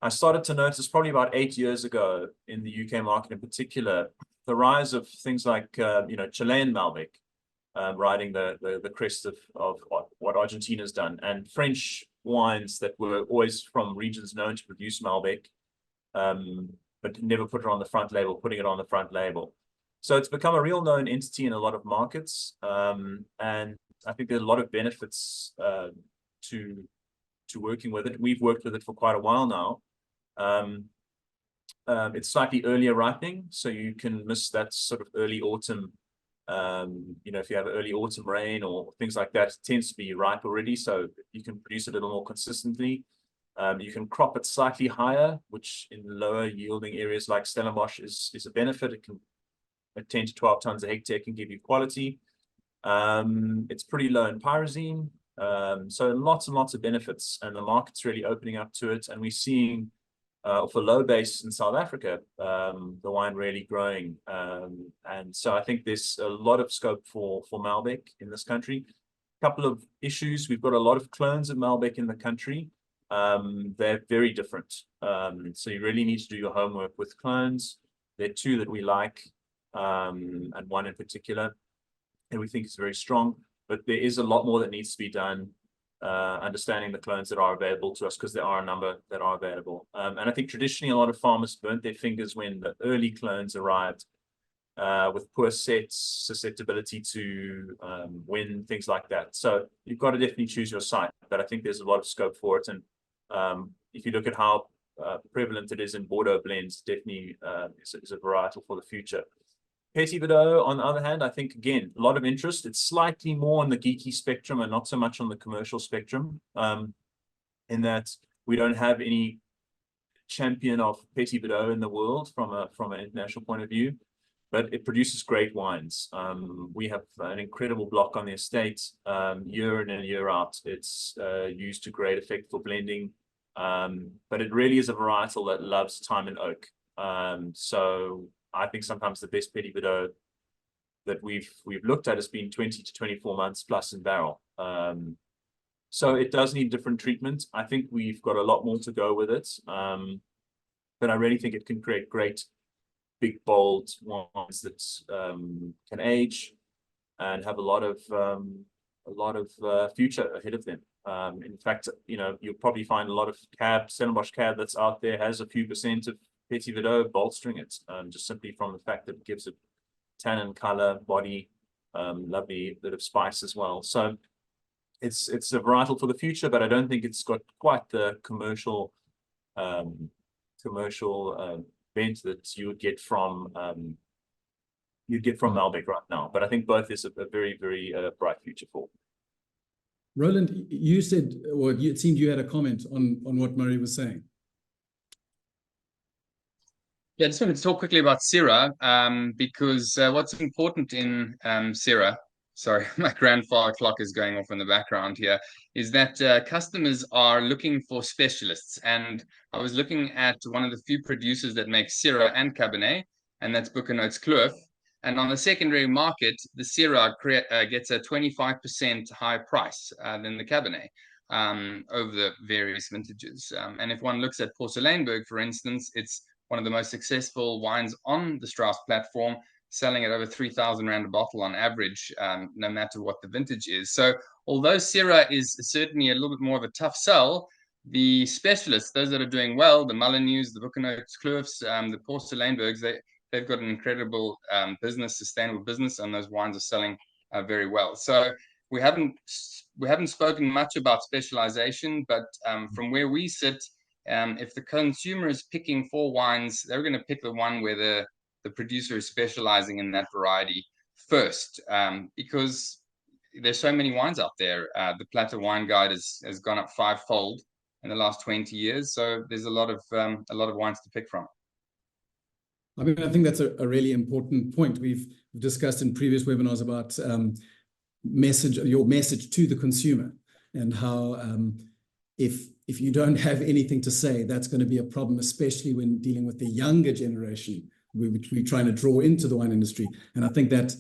I started to notice probably about 8 years ago in the UK market in particular, the rise of things like you know, Chilean Malbec, riding the crest of what Argentina's done, and French wines that were always from regions known to produce Malbec, but never put it on the front label, putting it on the front label. So it's become a real known entity in a lot of markets, and I think there's a lot of benefits to working with it. We've worked with it for quite a while now. It's slightly earlier ripening, so you can miss that sort of early autumn. You know, if you have early autumn rain or things like that, it tends to be ripe already, so you can produce it a little more consistently. You can crop it slightly higher, which in lower yielding areas like Stellenbosch is a benefit. It can, at 10 to 12 tons a hectare, can give you quality. It's pretty low in pyrazine, so lots and lots of benefits, and the market's really opening up to it. And we're seeing, for low base in South Africa, the wine really growing. And so I think there's a lot of scope for Malbec in this country. A couple of issues. We've got a lot of clones of Malbec in the country. They're very different. So you really need to do your homework with clones. There are two that we like, and one in particular, and we think is very strong, but there is a lot more that needs to be done, understanding the clones that are available to us, because there are a number that are available. And I think traditionally a lot of farmers burnt their fingers when the early clones arrived, with poor sets, susceptibility to wind, things like that. So you've got to definitely choose your site, but I think there's a lot of scope for it. And if you look at how prevalent it is in Bordeaux blends, definitely is a varietal for the future. Petit Verdot, on the other hand, I think, again, a lot of interest. It's slightly more on the geeky spectrum and not so much on the commercial spectrum, in that we don't have any champion of Petit Verdot in the world from an international point of view, but it produces great wines. We have an incredible block on the estate, year in and year out. It's used to great effect for blending, but it really is a varietal that loves time and oak. So I think sometimes the best Petit Verdot that we've looked at has been 20 to 24 months plus in barrel. So it does need different treatment. I think we've got a lot more to go with it, but I really think it can create great, big, bold wines that can age and have a lot of future ahead of them. In fact, you know, you'll probably find a lot of Stellenbosch Cab that's out there has a few % of Petit Verdot bolstering it, just simply from the fact that it gives it tannin, color, body, lovely bit of spice as well. So it's a varietal for the future, but I don't think it's got quite the commercial bent that you would get from Malbec right now. But I think both is a very, very bright future for. Roland, you said, or it seemed you had a comment on what Murray was saying. Yeah, I just wanted to talk quickly about Syrah, because what's important in Syrah, sorry, my grandfather clock is going off in the background here, is that customers are looking for specialists. And I was looking at one of the few producers that make Syrah and Cabernet, and that's Pinotage Kloof. And on the secondary market, the Syrah gets a 25% higher price than the Cabernet over the various vintages. And if one looks at Porcelainberg, for instance, it's one of the most successful wines on the Strauss platform, selling at over 3,000 Rand a bottle on average, no matter what the vintage is. So although Syrah is certainly a little bit more of a tough sell, the specialists, those that are doing well, the Molyneux, the Pinotage, the Porcelainbergs, they've got an incredible business, sustainable business, and those wines are selling very well. So we haven't spoken much about specialization, but from where we sit, if the consumer is picking 4 wines, they're going to pick the one where the producer is specializing in that variety first, because there's so many wines out there. The Platter Wine Guide has gone up 5-fold in the last 20 years, so there's a lot of wines to pick from. I mean, I think that's a really important point. We've discussed in previous webinars about your message to the consumer, and how if you don't have anything to say, that's going to be a problem, especially when dealing with the younger generation, which we're trying to draw into the wine industry. And I think that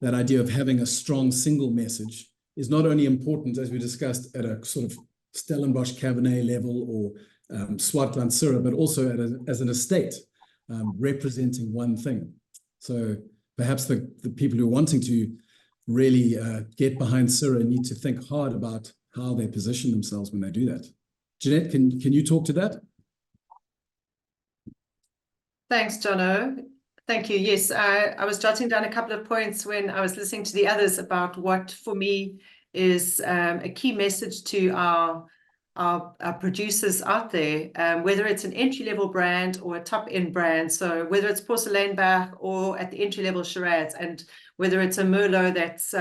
idea of having a strong single message is not only important, as we discussed, at a sort of Stellenbosch Cabernet level or Swartland Syrah, but also as an estate, representing one thing. So perhaps the people who are wanting to really get behind Syrah need to think hard about how they position themselves when they do that. Jeanette, can you talk to that? Thanks, Jono. Thank you. Yes, I was jotting down a couple of points when I was listening to the others about what, for me, is a key message to our producers out there, whether it's an entry-level brand or a top-end brand. So whether it's Porcelainberg or at the entry-level Shiraz, and whether it's a Merlot that's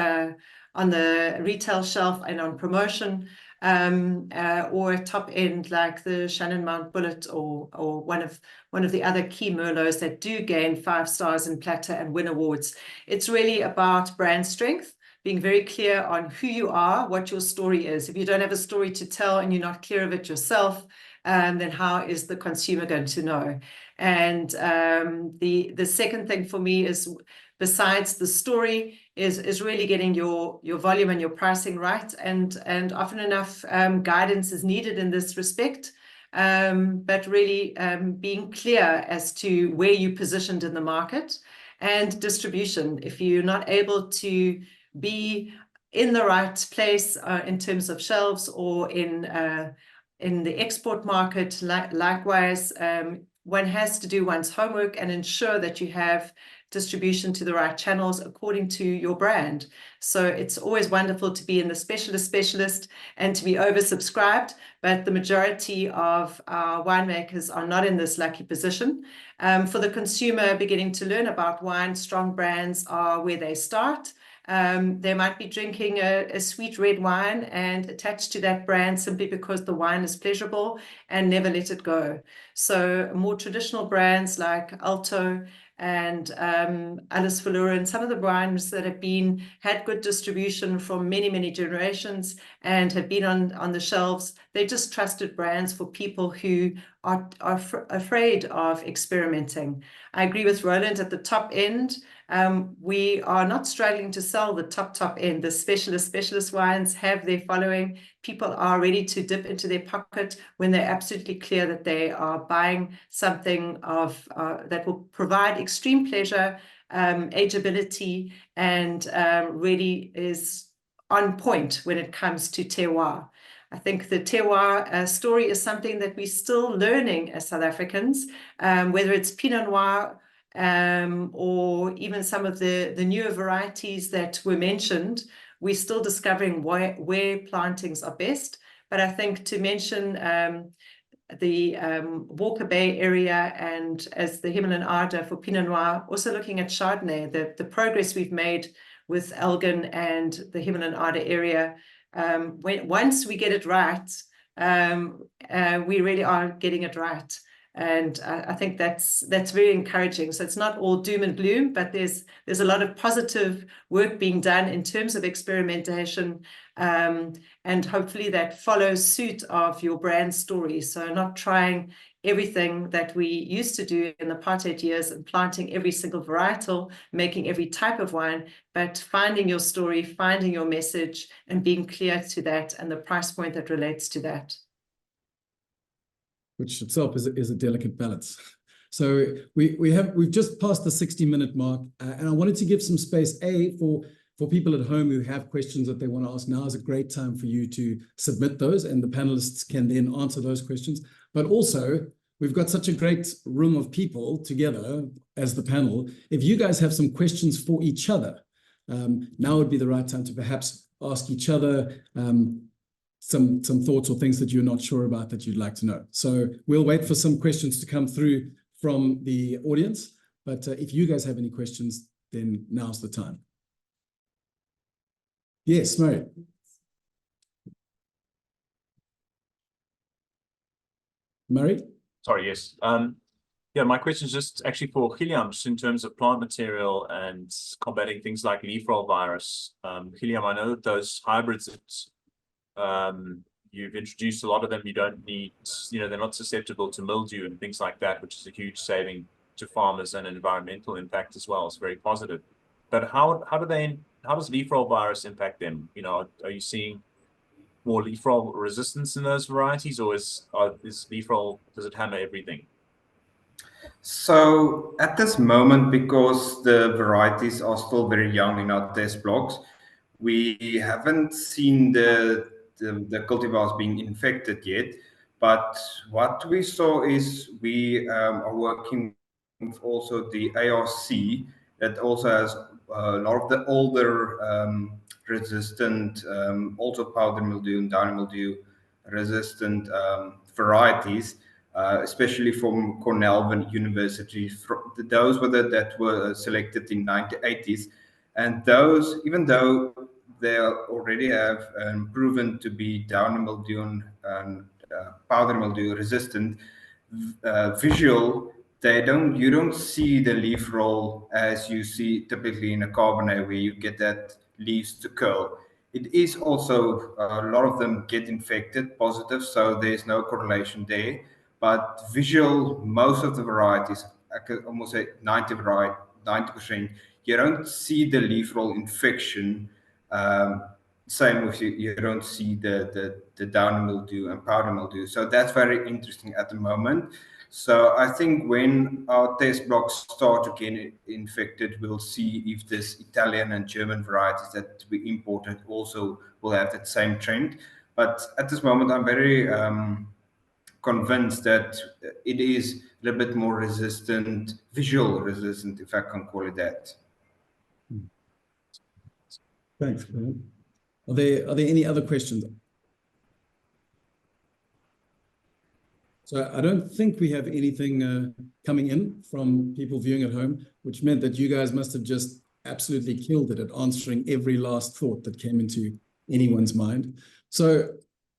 on the retail shelf and on promotion, or a top end like the Shannon Mount Bullet, or one of the other key Merlots that do gain 5 stars in Platter and win awards. It's really about brand strength, being very clear on who you are, what your story is. If you don't have a story to tell and you're not clear of it yourself, then how is the consumer going to know? And the second thing for me is, besides the story, is really getting your volume and your pricing right. And often enough, guidance is needed in this respect. But really being clear as to where you're positioned in the market, and distribution. If you're not able to be in the right place in terms of shelves, or in the export market, likewise, one has to do one's homework and ensure that you have distribution to the right channels according to your brand. So it's always wonderful to be in the specialist and to be oversubscribed, but the majority of our winemakers are not in this lucky position. For the consumer beginning to learn about wine, strong brands are where they start. They might be drinking a sweet red wine and attached to that brand simply because the wine is pleasurable, and never let it go. So more traditional brands like Alto and Alice Valura, and some of the brands that have had good distribution from many generations and have been on the shelves, they're just trusted brands for people who are afraid of experimenting. I agree with Roland at the top end. We are not struggling to sell the top end. The specialist wines have their following. People are ready to dip into their pocket when they're absolutely clear that they are buying something that will provide extreme pleasure, ageability, and really is on point when it comes to terroir. I think the terroir story is something that we're still learning as South Africans, whether it's Pinot Noir, or even some of the newer varieties that were mentioned. We're still discovering where plantings are best. But I think to mention the Walker Bay area, and as the Himmel and Arde for Pinot Noir, also looking at Chardonnay, the progress we've made with Elgin and the Himmel and Arde area. Once we get it right, we really are getting it right. And I think that's very encouraging. So it's not all doom and gloom, but there's a lot of positive work being done in terms of experimentation, and hopefully that follows suit of your brand story. So not trying everything that we used to do in the apartheid years and planting every single varietal, making every type of wine, but finding your story, finding your message, and being clear to that, and the price point that relates to that. Which itself is a delicate balance. So we've just passed the 60-minute mark, and I wanted to give some space, for people at home who have questions that they want to ask. Now is a great time for you to submit those, and the panelists can then answer those questions. But also, we've got such a great room of people together as the panel. If you guys have some questions for each other, now would be the right time to perhaps ask each other some thoughts or things that you're not sure about that you'd like to know. So we'll wait for some questions to come through from the audience. But if you guys have any questions, then now's the time. Yes, Murray. Murray? Sorry, yes. Yeah, my question is just actually for Gilliam, just in terms of plant material and combating things like leaf roll virus. Gilliam, I know that those hybrids that you've introduced, a lot of them you don't need, they're not susceptible to mildew and things like that, which is a huge saving to farmers and an environmental impact as well. It's very positive. But how does leaf roll virus impact them? Are you seeing more leaf roll resistance in those varieties, or is leaf roll, does it hammer everything? So at this moment, because the varieties are still very young in our test blocks, we haven't seen the cultivars being infected yet. But what we saw is we are working with also the ARC that also has a lot of the older resistant, also powder mildew and downy mildew resistant varieties, especially from Cornell University. Those were that were selected in 1980s, and those, even though they already have proven to be downy mildew and powder mildew resistant, you don't see the leaf roll as you see typically in a Cabernet, where you get that leaves to curl. It is also, a lot of them get infected positive, so there's no correlation there. But most of the varieties, I could almost say 90%, you don't see the leaf roll infection. Same with you don't see the downy mildew and powder mildew. So that's very interesting at the moment. So I think when our test blocks start to get infected, we'll see if this Italian and German varieties that we imported also will have that same trend. But at this moment, I'm very convinced that it is a little bit more resistant, visual resistant, if I can call it that. Thanks, Graham. Are there any other questions? So I don't think we have anything coming in from people viewing at home, which meant that you guys must have just absolutely killed it at answering every last thought that came into anyone's mind. So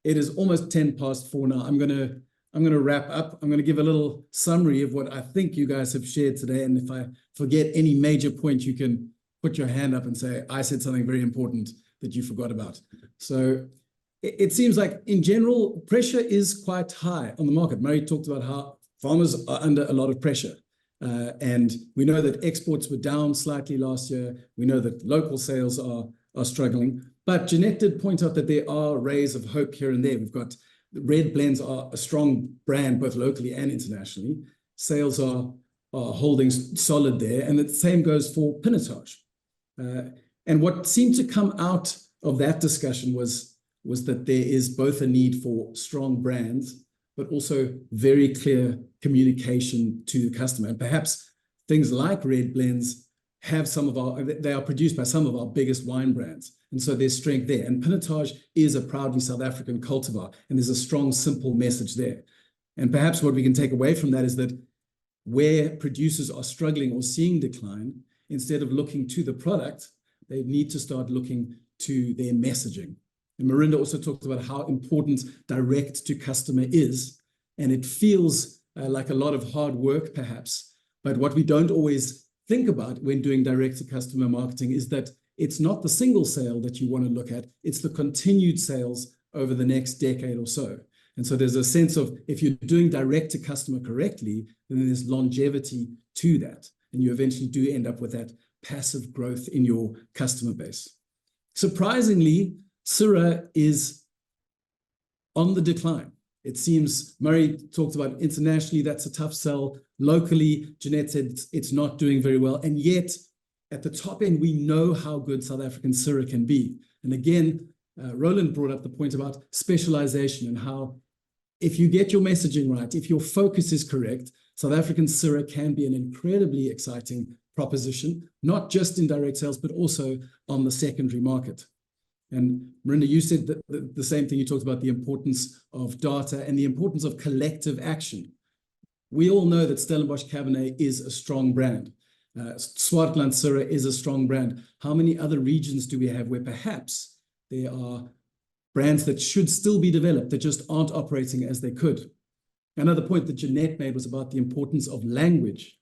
it is almost 4:10 now. I'm gonna wrap up. I'm gonna give a little summary of what I think you guys have shared today. And if I forget any major point, you can put your hand up and say, I said something very important that you forgot about. So it seems like in general, pressure is quite high on the market. Murray talked about how farmers are under a lot of pressure. And we know that exports were down slightly last year. We know that local sales are struggling. But Jeanette did point out that there are rays of hope here and there. We've got red blends are a strong brand, both locally and internationally. Sales are holding solid there. And the same goes for Pinotage. And what seemed to come out of that discussion was that there is both a need for strong brands, but also very clear communication to the customer. And perhaps things like red blends they are produced by some of our biggest wine brands. And so there's strength there. And Pinotage is a proudly South African cultivar. And there's a strong, simple message there. And perhaps what we can take away from that is that where producers are struggling or seeing decline, instead of looking to the product, they need to start looking to their messaging. And Marinda also talked about how important direct to customer is. And it feels like a lot of hard work, perhaps. But what we don't always think about when doing direct to customer marketing is that it's not the single sale that you want to look at. It's the continued sales over the next decade or so. And so there's a sense of, if you're doing direct to customer correctly, then there's longevity to that. And you eventually do end up with that passive growth in your customer base. Surprisingly, Syrah is on the decline. It seems Murray talked about internationally, that's a tough sell. Locally, Jeanette said it's not doing very well. And yet, at the top end, we know how good South African Syrah can be. And again, Roland brought up the point about specialization and how if you get your messaging right, if your focus is correct, South African Syrah can be an incredibly exciting proposition, not just in direct sales, but also on the secondary market. And Marinda, you said the same thing. You talked about the importance of data and the importance of collective action. We all know that Stellenbosch Cabernet is a strong brand. Swartland Syrah is a strong brand. How many other regions do we have where perhaps there are brands that should still be developed that just aren't operating as they could? Another point that Jeanette made was about the importance of language.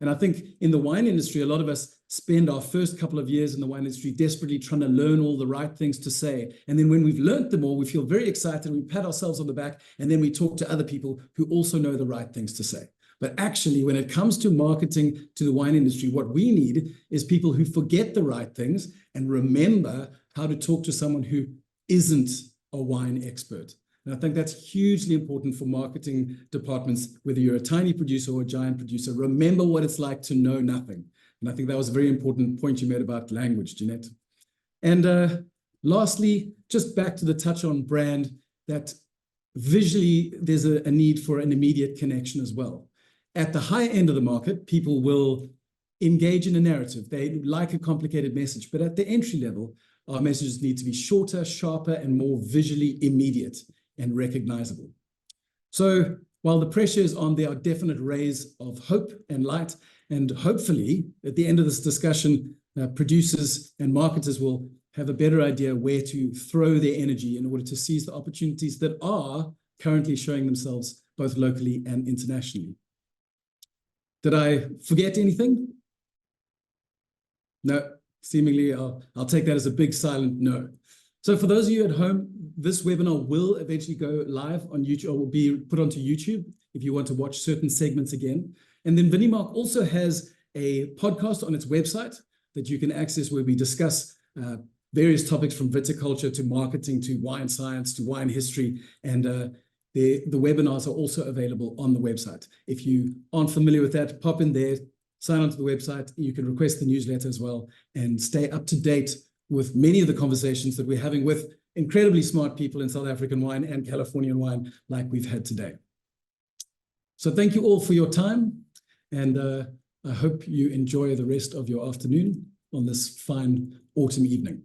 And I think in the wine industry, a lot of us spend our first couple of years in the wine industry desperately trying to learn all the right things to say. And then when we've learned them all, we feel very excited, we pat ourselves on the back, and then we talk to other people who also know the right things to say. But actually, when it comes to marketing to the wine industry, what we need is people who forget the right things and remember how to talk to someone who isn't a wine expert. And I think that's hugely important for marketing departments, whether you're a tiny producer or a giant producer. Remember what it's like to know nothing. And I think that was a very important point you made about language, Jeanette. And lastly, just back to the touch on brand, that visually there's a need for an immediate connection as well. At the high end of the market, people will engage in a narrative. They like a complicated message, but at the entry level, our messages need to be shorter, sharper, and more visually immediate and recognizable. So while the pressure is on, there are definite rays of hope and light. And hopefully, at the end of this discussion, producers and marketers will have a better idea where to throw their energy in order to seize the opportunities that are currently showing themselves both locally and internationally. Did I forget anything? No, seemingly I'll take that as a big silent no. So for those of you at home, this webinar will eventually go live on YouTube, or will be put onto YouTube if you want to watch certain segments again. And then Vinimark also has a podcast on its website that you can access where we discuss various topics from viticulture to marketing to wine science to wine history. And the webinars are also available on the website. If you aren't familiar with that, pop in there, sign onto the website. You can request the newsletter as well and stay up to date with many of the conversations that we're having with incredibly smart people in South African wine and Californian wine like we've had today. So thank you all for your time, and I hope you enjoy the rest of your afternoon on this fine autumn evening.